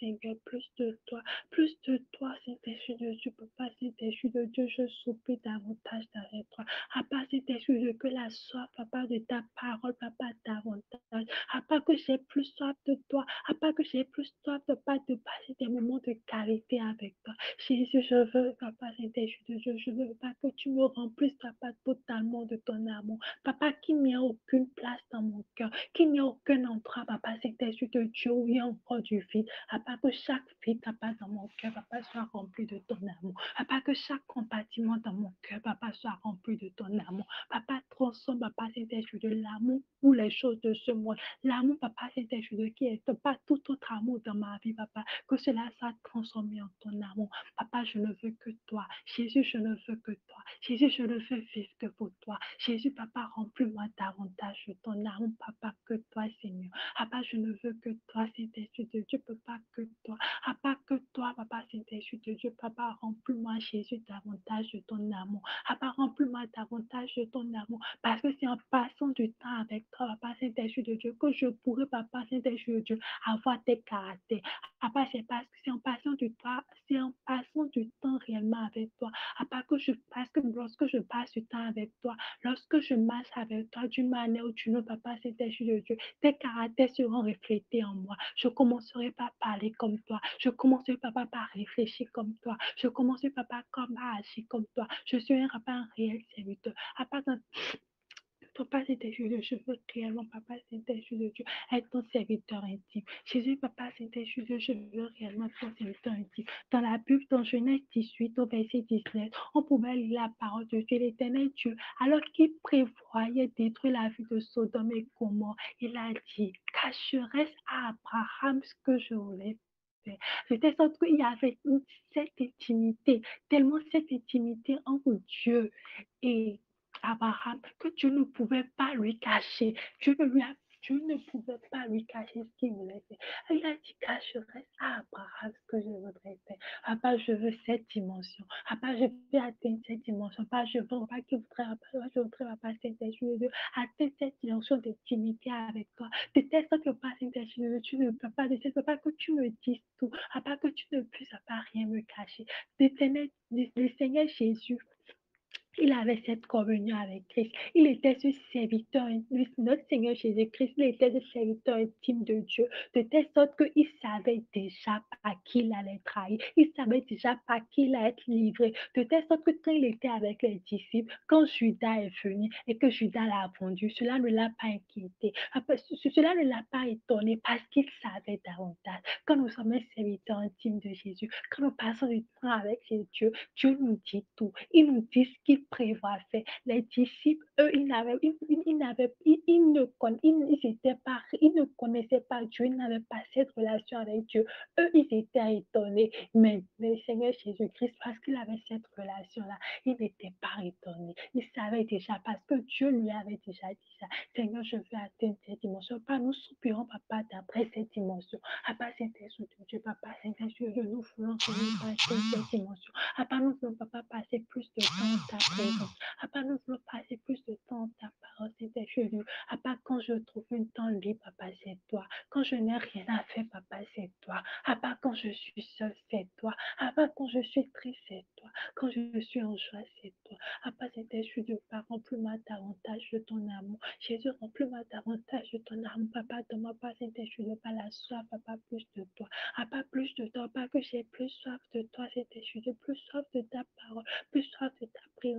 Seigneur, plus de toi, Saint-Esprit de Dieu. Papa, Saint-Esprit de Dieu, je supplie davantage avec toi. Papa, Saint-Esprit de Dieu, que la soif, Papa, de ta parole, Papa, davantage. Papa, que j'ai plus soif de toi. Papa, que j'ai plus soif, Papa, de passer des moments de qualité avec toi. Jésus, je veux, Papa, Saint-Esprit de Dieu, je veux, Papa, que tu me remplisses, Papa, totalement de ton amour. Papa, qu'il n'y a aucune place dans mon cœur, qu'il n'y a aucun endroit, Papa, Saint-Esprit de Dieu, où il y a encore du vide. Papa, que chaque vide, Papa, dans mon cœur, Papa, soit rempli de ton amour. Papa, que chaque compartiment dans mon cœur, Papa, soit rempli de ton amour. Papa, transforme, Papa, Saint-Esprit de l'amour pour les choses de ce monde. L'amour, Papa, Saint-Esprit de qui est pas tout autre amour dans ma vie, Papa, que cela soit transformé en ton amour. Papa, je ne veux que toi. Jésus, je ne veux que toi. Jésus, je ne veux vivre que pour toi. Jésus, Papa, remplis-moi davantage de ton amour, Papa, que toi, Seigneur. Papa, je ne veux que toi, Saint-Esprit de Dieu, Papa, que toi. Papa, que toi, Papa, Saint-Esprit de Dieu, Papa, remplis-moi, Jésus, davantage de ton amour. Papa, remplis-moi davantage de ton amour, parce que c'est en passant du temps avec toi, Papa, Saint-Esprit de Dieu, que je pourrai, Papa, Saint-Esprit de Dieu, avoir tes caractères. Papa, c'est parce que c'est en passant du temps réellement avec toi. Parce que lorsque je passe du temps avec toi, lorsque je marche avec toi d'une manière ou d'une autre, Papa, Saint-Esprit de Dieu, tes caractères seront reflétés en moi. Je commencerai par parler comme toi. Je commencerai, Papa, par réfléchir comme toi. Je commencerai, Papa, à agir comme toi. Je serai, Papa, un réel serviteur. Papa, Papa, Saint-Esprit de Dieu, je veux réellement, Papa, Saint-Esprit de Dieu, être ton serviteur intime. Jésus, Papa, Saint-Esprit de Dieu, je veux réellement être ton serviteur intime. Dans la Bible, dans Genèse 18, au verset 19, on pouvait lire la parole de Dieu, l'Éternel Dieu, alors qu'il prévoyait détruire la vie de Sodome et Gomorrhe. Il a dit, cacherai-je à Abraham ce que je voulais faire. De telle sorte qu'il y avait cette intimité, tellement cette intimité entre Dieu et Abraham, que Dieu ne pouvait pas lui cacher. Dieu ne pouvait pas lui cacher ce qu'il voulait faire. Il a dit, cacherai à Abraham ce que je voudrais faire. Papa, je veux cette dimension. Papa, je veux atteindre cette dimension. Papa, je veux pas qu'il voudrait, je voudrais, papa, Saint-Esprit, atteindre cette dimension d'intimité avec toi. De telle sorte que, papa, Saint-Esprit, tu ne peux pas, de telle sorte que tu me dises tout. Papa, que tu ne puisses pas rien me cacher. Le Seigneur Jésus, il avait cette communion avec Christ. Il était ce serviteur, notre Seigneur Jésus-Christ, il était ce serviteur intime de Dieu, de telle sorte qu'il savait déjà par qui il allait trahir. Il savait déjà par qui il allait être livré. De telle sorte que quand il était avec les disciples, quand Judas est venu et que Judas l'a vendu, cela ne l'a pas inquiété. Cela ne l'a pas étonné parce qu'il savait davantage. Quand nous sommes un serviteur intime de Jésus, quand nous passons du temps avec Dieu, Dieu nous dit tout. Il nous dit ce qu'il prévoit faire. Les disciples, eux, ils ne connaissaient pas Dieu, ils n'avaient pas cette relation avec Dieu. Eux, ils étaient étonnés. Mais le Seigneur Jésus-Christ, parce qu'il avait cette relation-là, il n'était pas étonné. Il savait déjà, parce que Dieu lui avait déjà dit ça. Seigneur, je veux atteindre cette dimension. Papa, nous soupirons, papa, d'après cette dimension. Papa, Saint-Esprit de Dieu, papa, Saint-Esprit, nous voulons que nous atteindre cette dimension. Papa, nous ne voulons pas passer plus de temps en ta présence. Papa, nous voulons passer plus de temps en ta parole, Saint-Esprit. Papa, quand je trouve un temps libre, papa, c'est toi. Quand je n'ai rien à faire, papa, c'est toi. Papa, quand je suis seule, c'est toi. Papa, quand je suis triste, c'est toi. Quand je suis en joie, c'est toi. Papa, Saint-Esprit de Dieu, remplis-moi davantage de ton amour. Jésus, remplis-moi davantage de ton amour. Papa, donne-moi pas, Saint-Esprit de pas la soif, papa, plus de toi. Papa, plus de toi, pas que j'ai plus soif de toi, Saint-Esprit, plus soif de ta parole, plus soif de ta présence,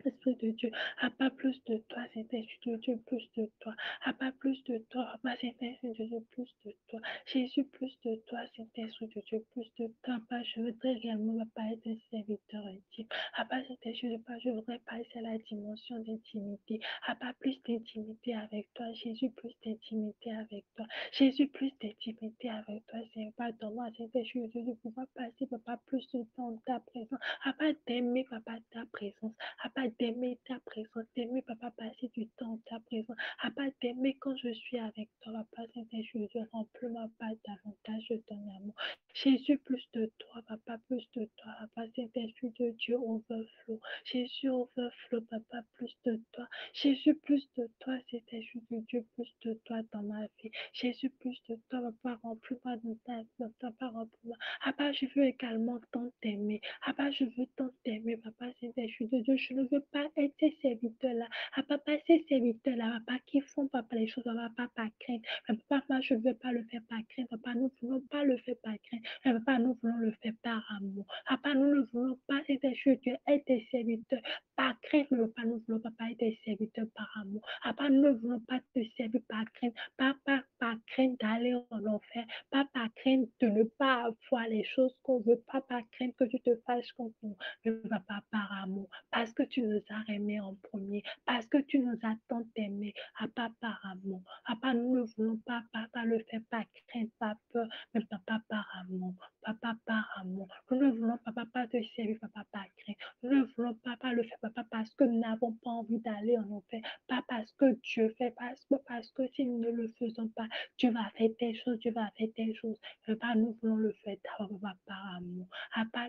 Esprit de Dieu, pas plus de toi, Saint-Esprit de Dieu, plus de toi. Pas plus de toi, pas Saint-Esprit de Dieu, plus de toi. Jésus, plus de toi, Saint-Esprit de Dieu, plus de toi. Pas, je voudrais réellement pas être un serviteur intime. Pas Saint-Esprit de Dieu, je voudrais passer à la dimension d'intimité. Pas plus d'intimité avec toi. Jésus, plus d'intimité avec toi. Jésus, plus d'intimité avec toi. Seigneur, pardonne-moi, Saint-Esprit de Dieu, de pouvoir passer, papa, plus de temps dans ta présence. Pas d'aimer, papa, ta présence. Pas d'aimer ta présence, d'aimer, papa, passer du temps en ta présence. Pas d'aimer quand je suis avec toi, papa, Saint-Esprit, je remplis-moi pas davantage de ton amour. Jésus, plus de toi, papa, plus de toi, papa, Saint-Esprit de Dieu, overflow. Jésus, overflow, papa, plus de toi. Jésus, plus de toi, Saint-Esprit de Dieu, plus de toi dans ma vie. Jésus, plus de toi, papa, remplis-moi dans ta parole, remplis-moi. Papa, je veux également tant t'aimer. Papa, je veux tant t'aimer, papa, Saint-Esprit de Dieu. Je ne veux pas être ces serviteurs-là. Papa, ces serviteurs-là, papa, qui font, papa, les choses, papa, par crainte. Mais papa, je ne veux pas le faire par crainte. Papa, nous ne voulons pas le faire par crainte. Mais papa, nous voulons le faire par amour. Papa, nous ne voulons pas, Saint-Esprit de Dieu, être des serviteurs par crainte. Mais papa, nous voulons, papa, être des serviteurs par amour. Papa, nous ne voulons pas te servir par crainte. Papa, par crainte d'aller en enfer. Pas par crainte de ne pas avoir les choses qu'on veut, pas par crainte que tu te fasses contre nous, mais papa, par amour, parce que tu nous as aimés en premier, parce que tu nous as tant aimés, pas par amour. Papa, nous ne voulons pas, papa, le faire par crainte, par peur, mais papa, par amour, papa, par amour. Nous ne voulons pas te servir, papa, par crainte. Nous ne voulons pas le faire, papa, parce que nous n'avons pas envie d'aller en enfer, pas parce que Dieu fait, parce que si nous ne le faisons pas, Dieu va faire telle chose, Dieu va faire telle chose. Papa, nous voulons le faire d'abord par amour. Papa,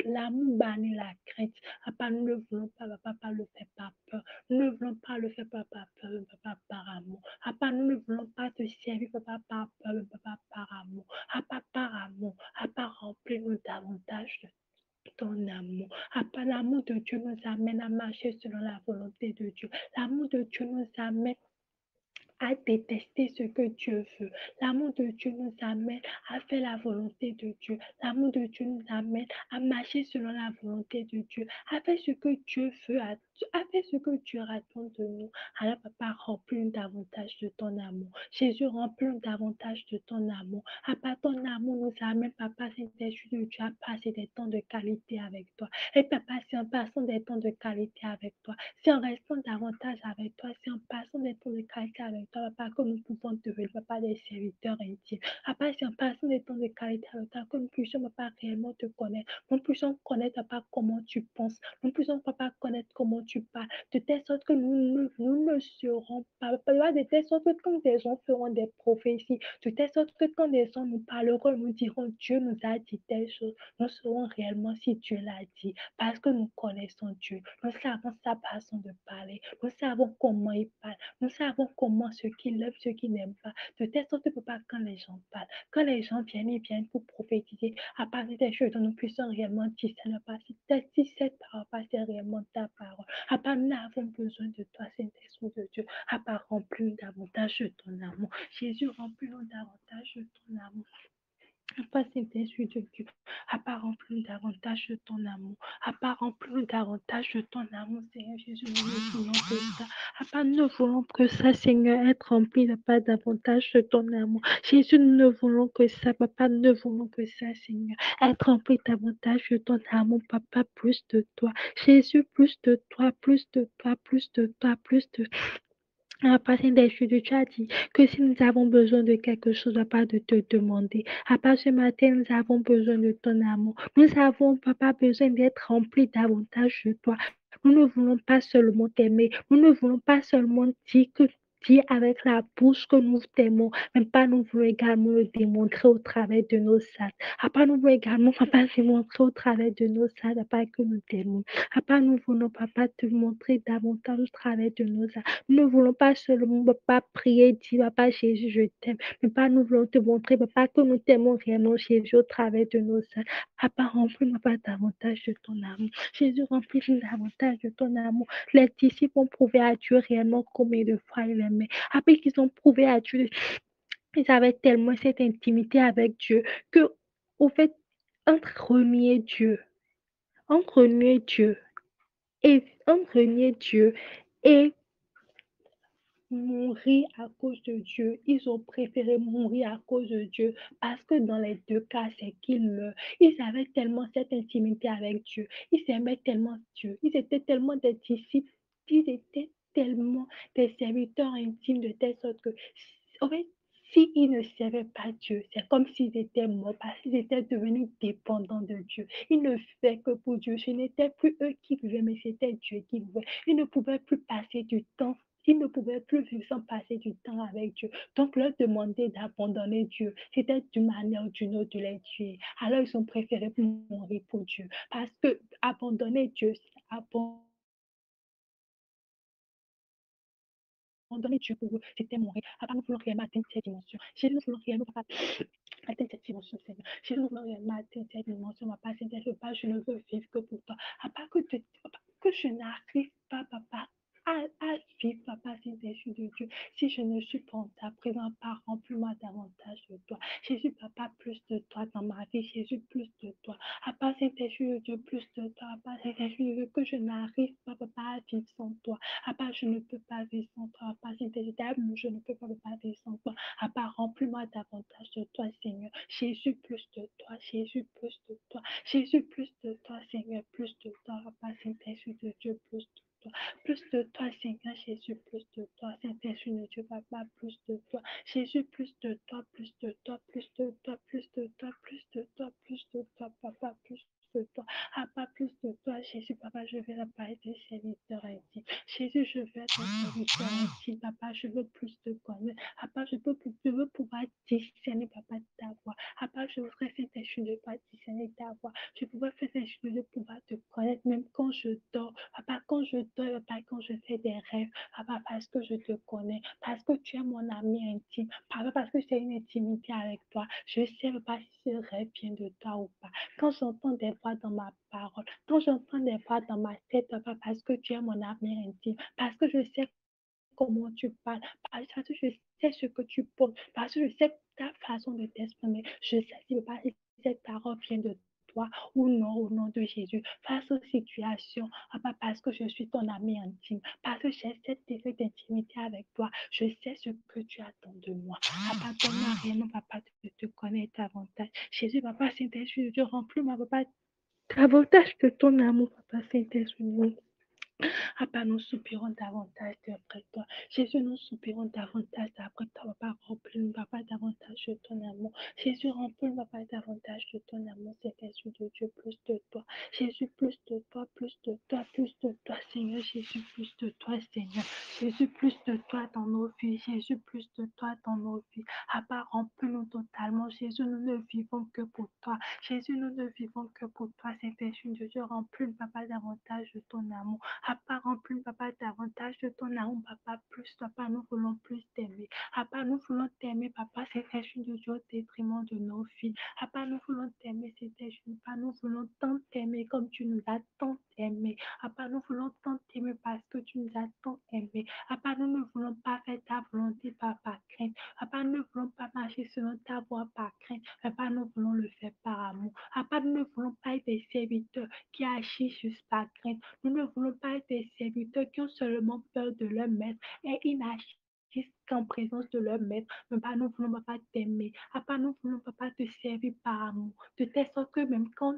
l'amour bannit la crainte. Papa, nous ne voulons pas, papa, le faire par peur. Nous ne voulons pas le faire par peur, papa, par amour. Papa, nous ne voulons pas te servir, papa, par peur, papa, par amour. Papa, par amour. Papa, remplis-nous davantage de ton amour. Papa, l'amour de Dieu nous amène à marcher selon la volonté de Dieu. L'amour de Dieu nous amène à détester ce que Dieu veut. L'amour de Dieu nous amène à faire la volonté de Dieu. L'amour de Dieu nous amène à marcher selon la volonté de Dieu, à faire ce que Dieu veut, à faire ce que Dieu attend de nous. Alors, papa, remplis-nous davantage de ton amour. Jésus, remplis-nous davantage de ton amour. Papa, ton amour nous amène, papa, Saint-Esprit de Dieu, à passer des temps de qualité avec toi. Et papa, si en passant des temps de qualité avec toi, si en restant davantage avec toi, si en passant des temps de qualité avec toi, papa, que nous pouvons devenir, papa, des serviteurs intimes. Papa, c'est en passant des temps de qualité avec toi que nous puissions, papa, réellement te connaître. Nous puissions connaître, papa, comment tu penses. Nous puissions, papa, connaître comment tu parles. De telle sorte que nous ne serons pas, papa, de telle sorte que quand des gens feront des prophéties, de telle sorte que quand des gens nous parleront, nous diront, Dieu nous a dit telle chose, nous saurons réellement si Dieu l'a dit, parce que nous connaissons Dieu. Nous savons sa façon de parler. Nous savons comment il parle. Nous savons comment ce qu'il aime, ce qu'il n'aime pas. De telle sorte que, papa, quand les gens parlent, quand les gens viennent, ils viennent pour prophétiser à partir des choses dont nous puissions réellement discerner, si cette parole, c'est réellement ta parole. Papa, nous avons besoin de toi, Saint-Esprit de Dieu. Papa, remplis-nous davantage de ton amour. Jésus, remplis-nous davantage de ton amour. Papa, Saint-Esprit de Dieu, papa, remplis-nous davantage de ton amour. Papa, remplis-nous davantage de ton amour, Seigneur Jésus. Nous ne voulons que ça. Papa, nous ne voulons que ça, Seigneur, être rempli, papa, davantage de ton amour. Jésus, nous ne voulons que ça, papa, nous ne voulons que ça, Seigneur. Être rempli davantage de ton amour, papa, plus de toi. Jésus, plus de toi, plus de toi, plus de toi, plus de toi. Papa Saint-Esprit, tu as dit que si nous avons besoin de quelque chose, papa, de te demander. Papa, ce matin, nous avons besoin de ton amour. Nous avons, papa, besoin d'être remplis davantage de toi. Nous ne voulons pas seulement t'aimer. Nous ne voulons pas seulement dire avec la bouche que nous t'aimons, mais pas nous voulons également le démontrer au travers de nos actes. Papa, nous voulons également, papa, démontrer au travers de nos actes, papa, que nous t'aimons. Papa, nous voulons, papa, te montrer davantage au travers de nos actes. Nous ne voulons pas seulement, papa, prier, dire, papa, Jésus, je t'aime. Mais pas nous voulons te montrer, papa, que nous t'aimons réellement, Jésus, au travers de nos actes. Papa, remplis-nous, papa, davantage de ton amour. Jésus, remplis-nous davantage de ton amour. Les disciples ont prouvé à Dieu réellement combien de fois il aimait. Après qu'ils ont prouvé à Dieu, ils avaient tellement cette intimité avec Dieu que, au fait, entre renier Dieu et mourir à cause de Dieu. Ils ont préféré mourir à cause de Dieu parce que dans les deux cas, c'est qu'ils meurent. Ils avaient tellement cette intimité avec Dieu. Ils aimaient tellement Dieu. Ils étaient tellement des disciples. Ils étaient tellement des serviteurs intimes de telle sorte que, en fait, s'ils ne servaient pas Dieu, c'est comme s'ils étaient morts parce qu'ils étaient devenus dépendants de Dieu. Ils ne vivaient que pour Dieu. Ce n'était plus eux qui vivaient, mais c'était Dieu qui vivait. Ils ne pouvaient plus passer du temps. Ils ne pouvaient plus vivre sans passer du temps avec Dieu. Donc, leur demander d'abandonner Dieu, c'était d'une manière ou d'une autre de les tuer. Alors, ils ont préféré mourir pour Dieu. Parce que abandonner Dieu, abandonner Dieu pour eux, c'était mourir. Papa, nous voulons réellement atteindre cette dimension. Jésus, nous voulons réellement, papa, atteindre cette dimension, Seigneur. Jésus, nous voulons réellement atteindre cette dimension, papa. Papa, je ne veux vivre que pour toi. Papa, que je n'arrive pas, papa, à vivre, papa, Saint-Esprit de Dieu. Si je ne suis pas en ta présence, pas remplis-moi davantage de toi. Jésus, papa, plus de toi dans ma vie. Jésus, plus de toi. Papa, Saint-Esprit de Dieu, plus de toi. Papa, Saint-Esprit de Dieu, que je n'arrive pas, papa, à vivre sans toi. Papa, je ne peux pas vivre sans toi. Papa, Saint-Esprit, je ne peux pas vivre sans toi. Papa, remplis-moi davantage de toi, Seigneur. Jésus, plus de toi. Jésus, plus de toi. Jésus, plus de toi, Seigneur, plus de toi. Papa, Saint-Esprit de Dieu, plus de toi. Plus de toi, Seigneur Jésus, plus de toi. Saint-Esprit de Dieu, papa, plus de toi. Jésus, plus de toi, plus de toi, plus de toi, plus de toi, plus de toi, plus de toi, papa, plus de toi. Papa, plus de toi. Jésus, papa, je vais la parler des serviteurs intime. Jésus, je veux être un serviteur intime. Papa, je veux plus te connaître. Papa, je veux pouvoir discerner, papa, ta voix. Papa, je voudrais faire des choses de pas discerner ta voix. Je voudrais faire des choses de pouvoir te connaître, même quand je dors. Papa, quand je dors, papa, quand je fais des rêves, papa, parce que je te connais, parce que tu es mon ami intime, papa, parce que j'ai une intimité avec toi. Je sais pas si ce rêve vient de toi ou pas. Quand j'entends des voix dans ma parole, quand j'entends des voix dans ma tête, papa, parce que tu es mon ami intime, parce que je sais comment tu parles, parce que je sais ce que tu penses, parce que je sais ta façon de t'exprimer. Je sais si cette parole vient de toi ou non, au nom de Jésus, face aux situations, papa, parce que je suis ton ami intime, parce que j'ai cette intimité avec toi, je sais ce que tu attends de moi. Papa, donne-moi réellement, papa, de te connaître davantage. Jésus, papa, Saint-Esprit, je remplis, ma papa, davantage de ton amour, papa, Saint-Esprit. Papa, nous soupirons davantage d'après toi. Jésus, nous soupirons davantage d'après toi. Papa, remplis-nous, papa, davantage de ton amour. Jésus, remplis-nous, papa, davantage de ton amour. C'est Jésus de Dieu, plus de toi. Jésus, plus de toi, plus de toi, plus de toi, Seigneur. Jésus, plus de toi, Seigneur. Jésus, plus de toi dans nos vies. Jésus, plus de toi dans nos vies. Papa, remplis-nous totalement. Jésus, nous ne vivons que pour toi. Jésus, nous ne vivons que pour toi. C'est Jésus de Dieu, remplis-nous, papa, davantage de ton amour. Papa, remplis, papa, davantage de ton amour, papa, plus, papa, nous voulons plus t'aimer. Papa, nous voulons t'aimer, papa, c'est Jésus de Dieu au détriment de nos filles. Papa, nous voulons t'aimer, c'est Jésus. Papa, nous voulons tant t'aimer comme tu nous as tant aimé. Papa, nous voulons tant t'aimer parce que tu nous as tant aimé. Papa, nous ne voulons pas faire ta volonté par crainte. Papa, nous ne voulons pas marcher selon ta voie par crainte. Papa, nous voulons le faire par amour. Papa, nous ne voulons pas être des serviteurs qui agissent juste par crainte. Nous ne voulons pas être des serviteurs qui ont seulement peur de leur maître et ils n'agissent qu'en présence de leur maître. Mais pas nous voulons pas t'aimer. Papa, nous voulons pas te servir par amour. De telle sorte que même quand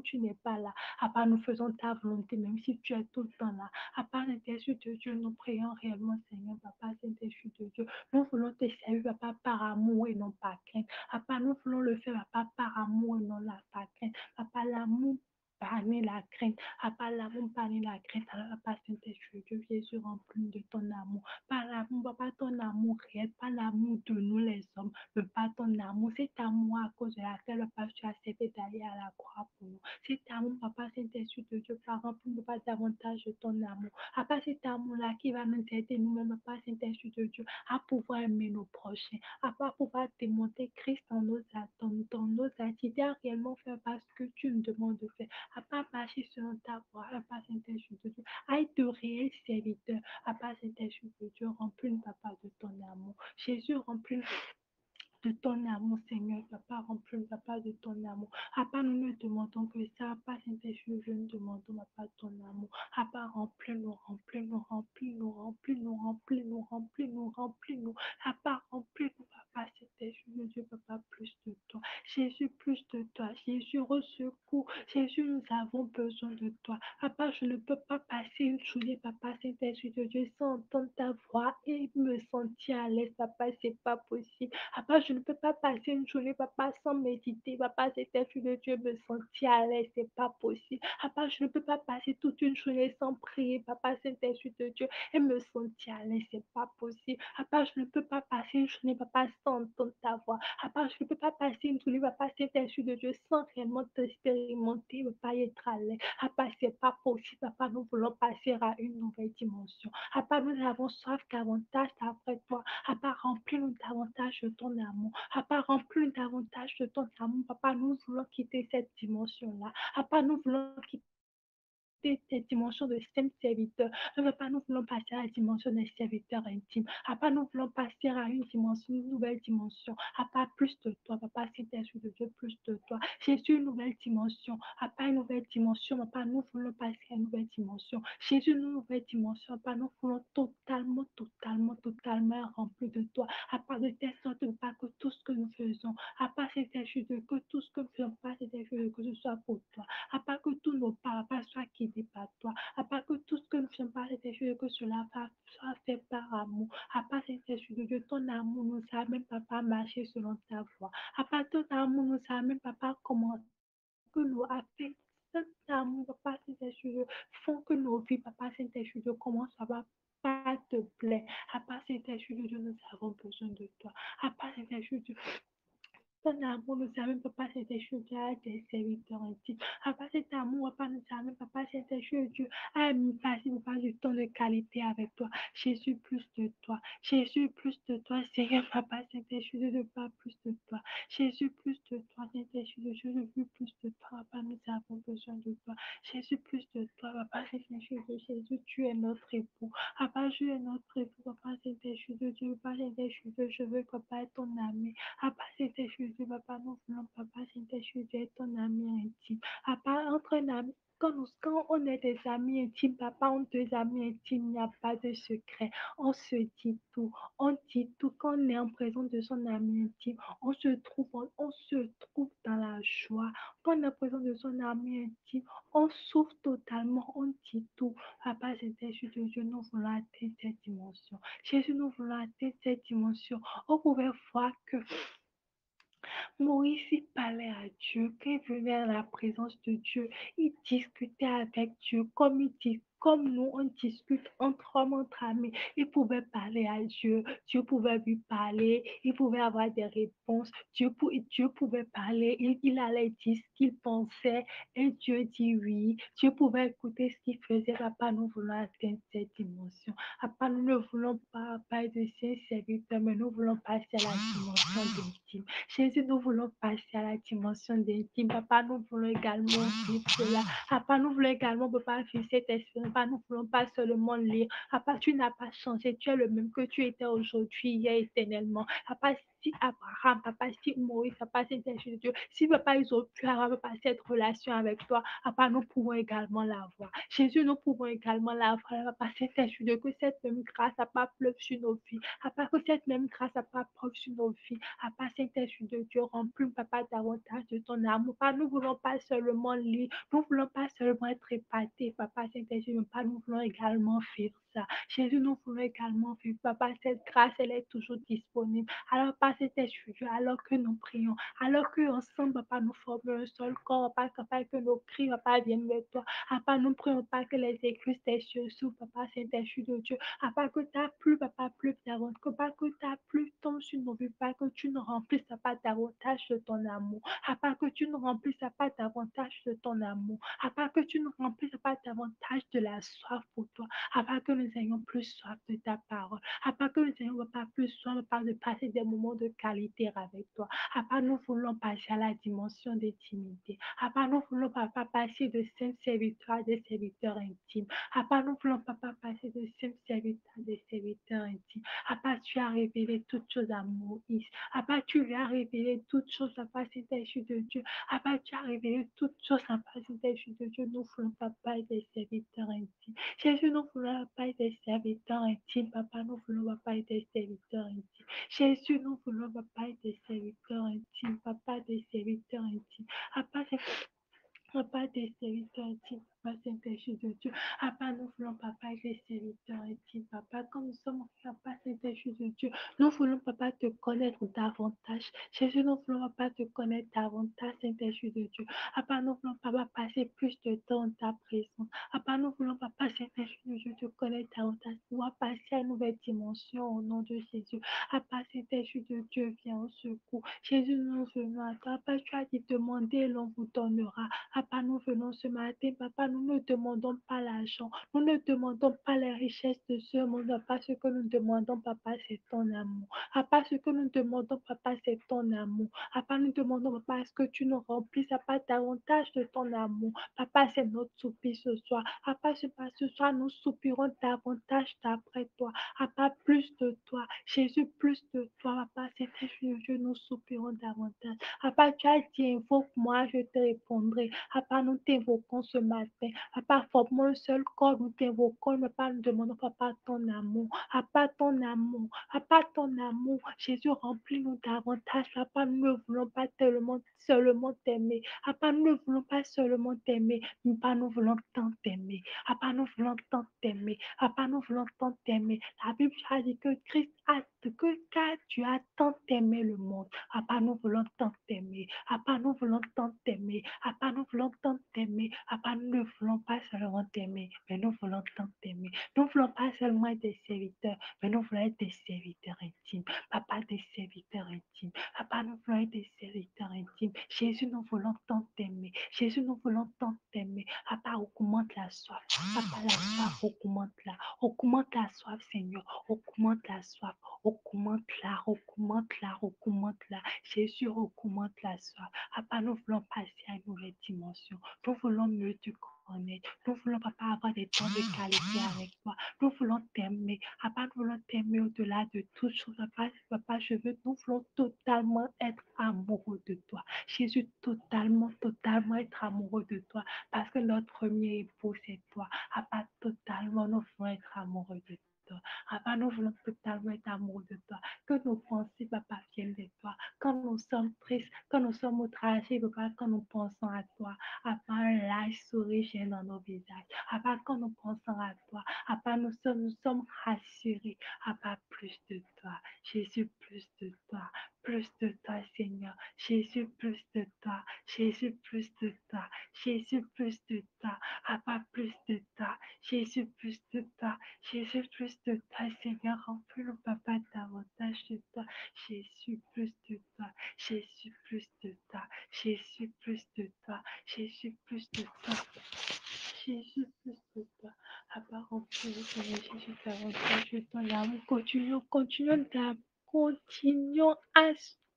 tu n'es pas là, Papa, nous faisons ta volonté, même si tu es tout le temps là. Papa, Saint-Esprit de Dieu, nous prions réellement, Seigneur, Papa, Saint-Esprit de Dieu. Nous voulons te servir, Papa, par amour et non par crainte. Papa, nous voulons le faire, Papa, par amour et non par crainte. Papa, l'amour banni la crainte. Papa, l'amour banni la crainte. Alors, Papa, Saint-Esprit, Dieu, Jésus, remplis de ton amour. Pas l'amour, Papa, ton amour réel, pas l'amour de nous les hommes, mais pas ton amour. C'est amour à cause de laquelle, Papa, tu as accepté d'aller à la croix pour nous. C'est amour, Papa, Saint-Esprit de Dieu, par remplir, Papa, davantage de ton amour. Papa, cet amour-là qui va nous aider nous-mêmes, Papa, Saint-Esprit de Dieu, à pouvoir aimer nos prochains, à pouvoir démontrer Christ dans nos activités, à réellement faire parce que tu nous demandes de faire. À pas marcher selon ta voie, à pas Saint-Esprit de Dieu, à être de réels serviteurs, à pas Saint-Esprit de Dieu, remplis-nous, Papa, de ton amour. Jésus, remplis-nous de ton amour, Seigneur, Papa, remplis-nous, Papa, de ton amour. Papa, nous ne demandons que ça, Papa, Saint-Esprit, nous demandons, Papa, ton amour. Papa, remplis-nous, remplis-nous, remplis-nous, remplis-nous, remplis-nous, remplis-nous, remplis-nous. Papa, remplis-nous, Papa, Saint-Esprit, Dieu, Papa, plus de toi. Jésus, plus de toi. Jésus, au secours. Jésus, nous avons besoin de toi. Papa, je ne peux pas passer une journée, Papa, Saint-Esprit de Dieu, sans entendre ta voix et me sentir à l'aise, Papa, c'est pas possible. Papa, je ne peux pas passer une journée, Papa, sans méditer, Papa, Saint-Esprit de Dieu, me sentir à l'aise, c'est pas possible. Papa, je ne peux pas passer toute une journée sans prier, Papa, Saint-Esprit de Dieu, et me sentir à l'aise, c'est pas possible. Papa, je ne peux pas passer une journée, Papa, sans entendre ta voix. Papa, je ne peux pas passer une journée, Papa, Saint-Esprit de Dieu, sans réellement t'expérimenter, Papa, être à l'aise. Papa, c'est pas possible. Papa, nous voulons passer à une nouvelle dimension. Papa, nous avons soif davantage d'après toi. Papa, remplis-nous davantage de ton amour. Papa, remplis-nous davantage de ton amour. Papa, nous voulons quitter cette dimension-là. Papa, nous voulons quitter cette dimension de simple serviteur. Papa, nous voulons passer à la dimension des serviteurs intimes. Papa, nous voulons passer à une dimension, une nouvelle dimension. Papa, plus de toi. Papa, Saint-Esprit de Dieu, plus de toi. Jésus, une nouvelle dimension. Papa, une nouvelle dimension. Papa, nous voulons passer à une nouvelle dimension. Jésus, une nouvelle dimension. Papa, nous voulons totalement, totalement, totalement remplir de toi. Papa, de telle sorte, Papa, que tout ce que nous faisons, Papa, Saint-Esprit de Dieu, que tout ce que nous faisons, Papa, Saint-Esprit de Dieu, que ce soit pour toi. Papa, que tous nos pas, Papa, soient guidés par toi. Papa, que tout ce que nous faisons, Papa, Saint-Esprit, que cela soit fait par amour. Papa, Saint-Esprit de Dieu, ton amour nous amène, Papa, marcher selon ta voie. Papa, ton amour nous amène, Papa, comment que nous affecte cet amour, Papa, Saint-Esprit de Dieu, font que nos vies, Papa, Saint-Esprit de Dieu, commencent à pas te plaire. Papa, Saint-Esprit de Dieu, nous avons besoin de toi. Papa, Saint-Esprit de Dieu, ton amour nous amène, Papa, Saint-Esprit de Dieu, à des serviteurs intimes. Papa, cet amour, Papa, nous amène, Papa, Saint-Esprit de Dieu, à passer, Papa, du temps de qualité avec toi. Jésus, plus de toi. Jésus, plus de toi. Seigneur, Papa, Saint-Esprit de Dieu, pas plus de toi. Jésus, plus de toi. Saint-Esprit de Dieu, je veux plus de toi. Papa, nous avons besoin de toi. Jésus, plus de toi. Papa, Saint-Esprit de Dieu, Jésus, tu es notre époux. Papa, tu es notre époux. Papa, Saint-Esprit de Dieu, Papa, Saint-Esprit de Dieu, je veux, Papa, être ton ami. Papa, Saint-Esprit Jésus, papa, nous voulons, papa, Saint-Esprit, tu es ton ami intime. Papa, entre un ami, quand on est des amis intimes, papa, entre deux amis intimes, il n'y a pas de secret. On se dit tout. On dit tout. Quand on est en présence de son ami intime, on se trouve dans la joie. Quand on est en présence de son ami intime, on souffre totalement. On dit tout. Papa, Saint-Esprit de Dieu, nous voulons atteindre cette dimension. Jésus, nous voulons atteindre cette dimension. On pouvait voir que Moïse, il parlait à Dieu. Quand il venait à la présence de Dieu, il discutait avec Dieu comme nous, on discute entre hommes, entre amis. Il pouvait parler à Dieu. Dieu pouvait lui parler. Il pouvait avoir des réponses. Dieu pouvait parler. Il allait dire ce qu'il pensait. Et Dieu dit oui. Dieu pouvait écouter ce qu'il faisait. Papa, nous voulons atteindre cette dimension. Papa, nous ne voulons pas parler de ses serviteurs, mais nous voulons passer à la dimension d'intime. Jésus, nous voulons passer à la dimension d'intime. Papa, nous voulons également vivre cela. Papa, nous voulons également, papa, vivre cette expérience. Papa, nous voulons pas seulement lire. Papa, tu n'as pas changé. Tu es le même que tu étais aujourd'hui, hier, éternellement. Papa, si Abraham, papa, si Moïse, papa, c'est de Dieu. Si papa, ils ont pu avoir, papa, cette relation avec toi, papa, nous pouvons également l'avoir. Jésus, nous pouvons également l'avoir. Papa, c'est de Dieu, que cette même grâce, papa, pleuve sur nos vies. Papa, que cette même grâce, papa, pleuve sur nos vies. Papa, Saint-Esprit de Dieu, remplis, papa, davantage de ton amour. Papa, nous ne voulons pas seulement lire, nous ne voulons pas seulement être épatés, papa, Saint-Esprit, mais pas, nous voulons également faire ça. Jésus, nous voulons également vivre. Papa, cette grâce, elle est toujours disponible. Alors, Papa, Saint-Esprit, alors que nous prions, alors qu'ensemble, papa, nous formons un seul corps, papa, que nos cris, papa, viennent vers toi. Papa, nous ne prions pas que les écluses des cieux s'ouvrent, papa, Saint-Esprit de Dieu. Papa, que ta pluie, papa, pleuve davantage. Papa, que ta pluie tombe sur nos vies, papa, que tu nous remplisses, papa, davantage de ton amour. Papa, que tu nous remplisses, papa, davantage de ton amour. Papa, que tu nous remplisses, papa, davantage de la soif pour toi. Papa, que nous ayons plus soif de ta parole. Papa, que nous ayons, papa, plus soif, papa, de passer des moments de qualité avec toi. Papa, nous voulons passer à la dimension d'intimité. Papa, nous voulons, papa, passer de saints serviteurs à des serviteurs intimes. Papa, nous voulons, papa, passer de saints serviteurs à des serviteurs intimes. Papa, tu as révélé toutes choses à Moïse. Papa, tu lui as révélé toutes choses, papa, Saint-Esprit de Dieu. Papa, tu as révélé toutes choses, papa, Saint-Esprit de Dieu. Nous voulons, papa, des serviteurs intimes. Jésus, nous voulons, papa, des serviteurs intimes. Papa, nous voulons, papa, des serviteurs intimes. Jésus, nous voulons, papa, des serviteurs intimes. Papa, des serviteurs intimes. Papa, des serviteurs intimes, papa, Saint-Esprit de Dieu. Papa, nous voulons, papa, des serviteurs intimes, papa, comme nous sommes, papa, Saint-Esprit de Dieu. Nous voulons, papa, te connaître davantage. Jésus, nous voulons, papa, te connaître davantage, Saint-Esprit de Dieu. Papa, nous voulons, papa, passer plus de temps en ta présence. Papa, nous voulons, papa, Saint-Esprit de Dieu, te connaître davantage, pouvoir passer à une nouvelle dimension au nom de Jésus. Papa, Saint-Esprit de Dieu, viens au secours. Jésus, nous venons à toi. Papa, tu as dit, demandez et l'on vous donnera. Papa, nous venons ce matin. Papa, nous ne demandons pas l'argent. Nous ne demandons pas les richesses de ce monde. Papa, ce que nous demandons, papa, c'est ton amour. Papa, ce que nous demandons, papa, c'est ton amour. Papa, nous demandons, papa, est-ce que tu nous remplis, papa, davantage de ton amour. Papa, c'est notre soupir ce soir. Papa, ce soir, nous soupirons davantage d'après toi. Papa, plus de toi. Jésus, plus de toi. Papa, c'est Dieu, nous soupirons davantage. Papa, tu as dit, invoque-moi, je te répondrai. Papa, nous t'invoquons ce matin. Papa, forme-moi un seul corps, nous t'invoquons. Papa, nous demandons, papa, ton amour. Papa, ton amour. Papa, ton amour. Jésus, remplis-nous davantage. Papa, nous ne voulons pas seulement t'aimer. Papa, nous ne voulons pas seulement t'aimer. Papa, nous voulons tant t'aimer. Papa, nous voulons tant t'aimer. Papa, nous voulons tant t'aimer. La Bible a dit que Christ car tu as tant aimé le monde. Papa, nous voulons tant t'aimer. Papa, nous voulons tant t'aimer. Papa, nous voulons tant t'aimer. Papa, nous ne voulons pas seulement t'aimer, mais nous voulons tant t'aimer. Nous ne voulons pas seulement être des serviteurs, mais nous voulons être des serviteurs intimes. Papa, des serviteurs intimes. Papa, nous voulons être des serviteurs intimes. Jésus, nous voulons tant t'aimer. Jésus, nous voulons tant t'aimer. Papa, augmente la soif. Papa, la soif, augmente-la. Augmente la soif, Seigneur. Augmente la soif. Augmente-la, augmente-la, augmente-la. Jésus, augmente la soif. Papa, nous voulons passer à une nouvelle dimension. Nous voulons mieux te connaître. Nous voulons, papa, avoir des temps de qualité avec toi. Nous voulons t'aimer. Papa, nous voulons t'aimer au-delà de toute chose. Papa, nous voulons totalement être amoureux de toi. Jésus, totalement être amoureux de toi. Parce que notre premier époux, c'est toi. Papa, totalement, nous voulons être amoureux de toi. Papa, nous voulons totalement être amoureux de toi. Que nos pensées, papa, viennent de toi. Quand nous sommes tristes, quand nous sommes outragés, papa, quand nous pensons à toi, papa, un large sourire vient dans nos visages. Papa, quand nous pensons à toi, papa, nous sommes rassurés. Papa, plus de toi. Jésus, plus de toi. Plus de toi, Seigneur. Jésus, plus de toi. Jésus, plus de toi. Jésus, plus de toi. Papa, plus de toi. Jésus, plus de toi. Jésus, plus de toi, Seigneur. Remplis-le, papa, davantage de toi. Jésus, plus de toi. Jésus, plus de toi. Jésus, plus de toi. Jésus, plus de toi. Jésus, plus de toi. Papa, remplis-le, Seigneur. Jésus, davantage de ton amour.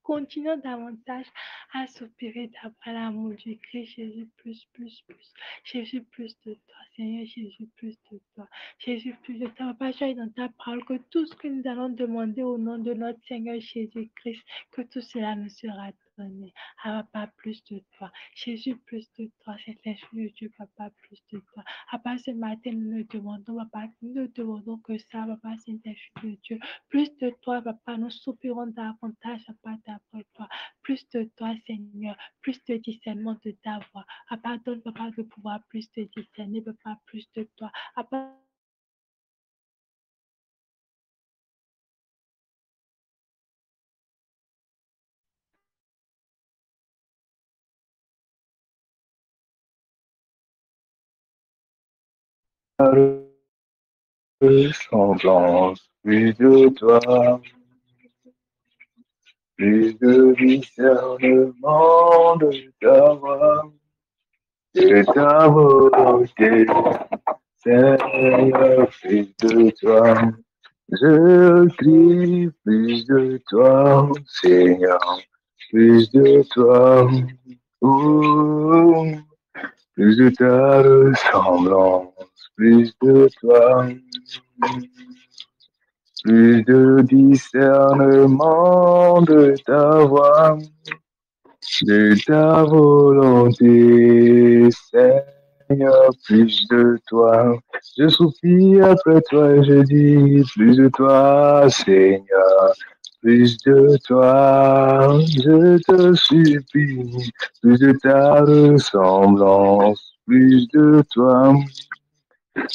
Continuons davantage à s'opérer d'après l'amour du Christ. Jésus, plus. Jésus, plus de toi. Seigneur, Jésus, plus de toi. Jésus, plus de toi. Papa, j'aille dans ta parole que tout ce que nous allons demander au nom de notre Seigneur Jésus-Christ, que tout cela nous sera donné. Papa, plus de toi. Jésus, plus de toi. C'est l'Esprit de Dieu, papa, plus de toi. Papa, ce matin, nous ne demandons, papa, nous ne demandons que ça, papa, c'est l'Esprit de Dieu. Plus de toi, papa, nous soupirons davantage, papa, d'après toi. Plus de toi, Seigneur. Plus de discernement de ta voix. Papa, donne, papa, de pouvoir plus te discerner, papa, plus de toi. Papa, Ressemblance, plus de toi, plus de discernement de ta voix, de ta volonté, Seigneur, plus de toi. Je crie plus de toi, Seigneur, plus de toi. Oh, plus de ta ressemblance, plus de toi. Plus de discernement de ta voix, de ta volonté, Seigneur, plus de toi. Je soupire après toi et je dis plus de toi, Seigneur, plus de toi. Je te supplie, plus de ta ressemblance, plus de toi.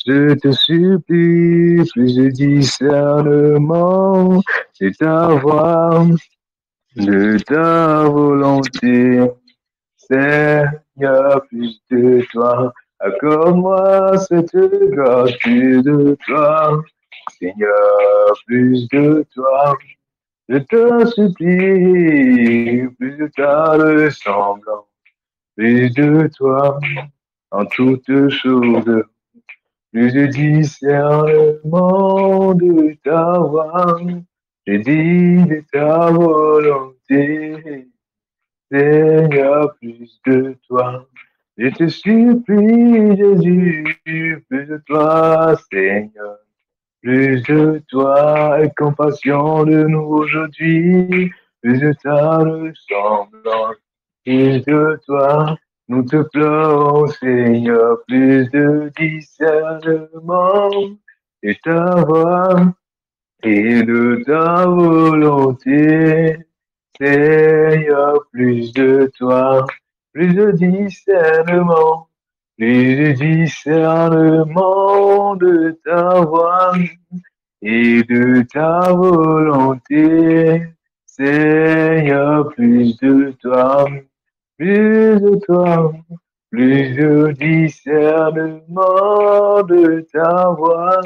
Je te supplie, plus de discernement de ta voix, de ta volonté. Seigneur, plus de toi. Accorde-moi cette grâce, plus de toi. Seigneur, plus de toi. Je te supplie, plus de ta ressemblance, plus de toi en toutes choses. Plus de discernement de ta voix, je dis de ta volonté, Seigneur, plus de toi. Je te supplie, Jésus, plus de toi, Seigneur, plus de toi, et compassion de nous aujourd'hui, plus de ta ressemblance, plus de toi. Nous te pleurons, Seigneur, plus de discernement de ta voix et de ta volonté. Seigneur, plus de toi, plus de discernement, plus de discernement de ta voix et de ta volonté. Seigneur, plus de toi, plus de toi, plus de discernement de ta voix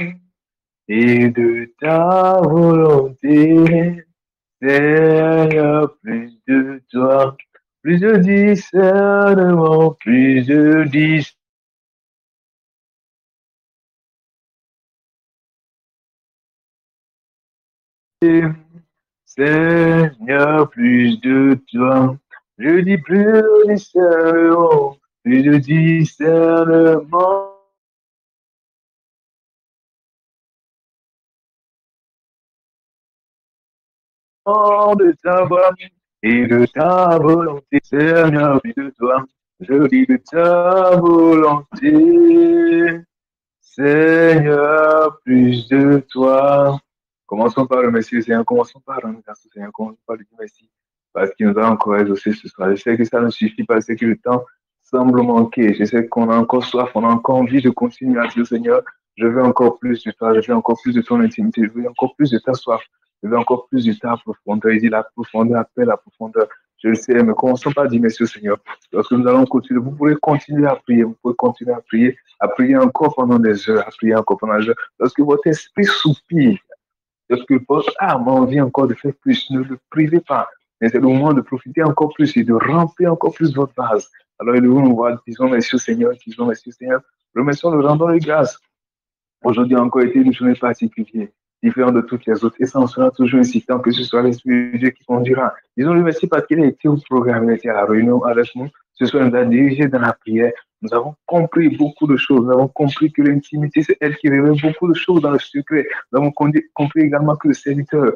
et de ta volonté. Seigneur, plus de toi, plus de discernement, plus de discernement. Seigneur, plus de toi. Je dis plus de discernement, plus de discernement de ta voix et de ta volonté, Seigneur, plus de toi. Je dis de ta volonté, Seigneur, plus de toi. Commençons par remercier le Seigneur, commençons par rendre grâce au Seigneur, commençons par lui dire merci, parce qu'il nous a encore exaucé ce soir. Je sais que ça ne suffit pas, je sais que le temps semble manquer, je sais qu'on a encore soif, on a encore envie de continuer à dire, Seigneur, je veux encore plus de toi, je veux encore plus de ton intimité, je veux encore plus de ta soif, je veux encore plus de ta profondeur. Il dit la profondeur appelle la profondeur. Je le sais, mais commençons par dire merci au Seigneur. Lorsque nous allons continuer, vous pourrez continuer à prier, vous pouvez continuer à prier encore pendant des heures, à prier encore pendant des heures. Lorsque votre esprit soupire, lorsque votre âme a envie encore de faire plus, ne le privez pas. Mais c'est le moment de profiter encore plus et de remplir encore plus votre vase. Alors, nous nous voir, disons merci au Seigneur, disons merci au Seigneur. Remercions-le, rendons-le grâce. Aujourd'hui a encore été une journée particulière, différente de toutes les autres, et ça en sera toujours ainsi, tant que ce soit l'Esprit de Dieu qui conduira. Disons-lui merci parce qu'il a été au programme, il a été à la réunion avec nous. Ce soir, il nous a dirigé dans la prière. Nous avons compris beaucoup de choses. Nous avons compris que l'intimité, c'est elle qui révèle beaucoup de choses dans le secret. Nous avons compris également que le serviteur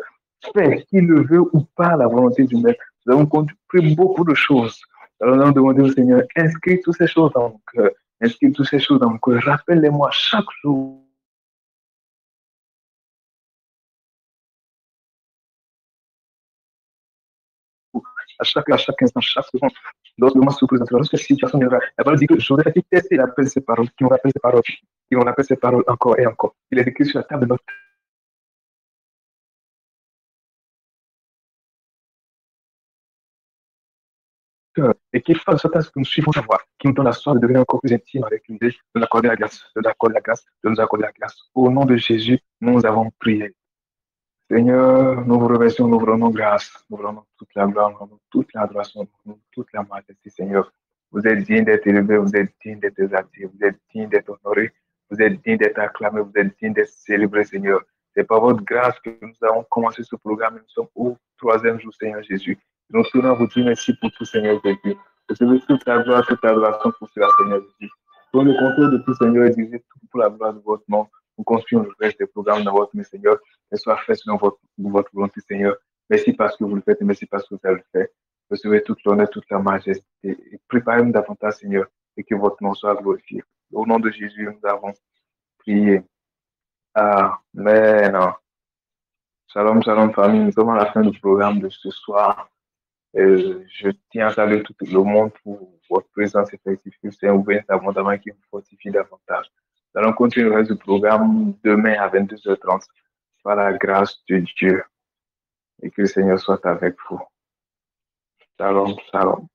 fait, qu'il le veut ou pas, la volonté du Maître. Nous avons compris beaucoup de choses. Alors, nous allons demander au Seigneur, inscris toutes ces choses dans mon cœur. Inscris toutes ces choses dans mon cœur. Rappelle-les-moi chaque jour. À chaque instant, chaque seconde, lorsque moi se présente, lorsque la situation viendra, la parole dit que j'aurais fait tester la paix de ces paroles, qui m'ont rappelé ces paroles, qui m'ont rappelé ces paroles encore et encore. Il est écrit sur la table de notre cœur, et qu'il fasse de sorte que nous suivons sa voix, qui nous donne la soif de devenir encore plus intime avec lui, de nous accorder la grâce, de nous accorder la grâce, de nous accorder la grâce. Au nom de Jésus, nous avons prié. Seigneur, nous vous remercions, nous vous rendons grâce, nous vous rendons toute la gloire, nous rendons toute l'adoration, nous rendons toute la majesté, Seigneur. Vous êtes digne d'être élevé, vous êtes digne d'être exalté, vous êtes digne d'être honoré, vous êtes digne d'être acclamé, vous êtes digne d'être célébré, Seigneur. C'est par votre grâce que nous avons commencé ce programme et nous sommes au troisième jour, Seigneur Jésus. Nous tenons à vous dire merci pour tout, Seigneur Jésus. Recevez toute la gloire, toute l'adoration pour cela, Seigneur Jésus. Pour le contrôle de tout, Seigneur, et disait tout pour la gloire de votre nom. Nous confions le reste des programmes dans votre main, Seigneur. Que soit fait selon votre volonté, Seigneur. Merci parce que vous le faites et merci parce que vous avez le fait. Recevez toute l'honneur, toute la majesté et préparez-nous davantage, Seigneur, et que votre nom soit glorifié. Au nom de Jésus, nous avons prié. Amen. Shalom, shalom, famille. Nous sommes à la fin du programme de ce soir. Je tiens à saluer tout le monde pour votre présence effective. C'est un bien abondamment qui vous fortifie davantage. Nous allons continuer le reste du programme demain à 22h30 par la grâce de Dieu et que le Seigneur soit avec vous. Shalom, shalom.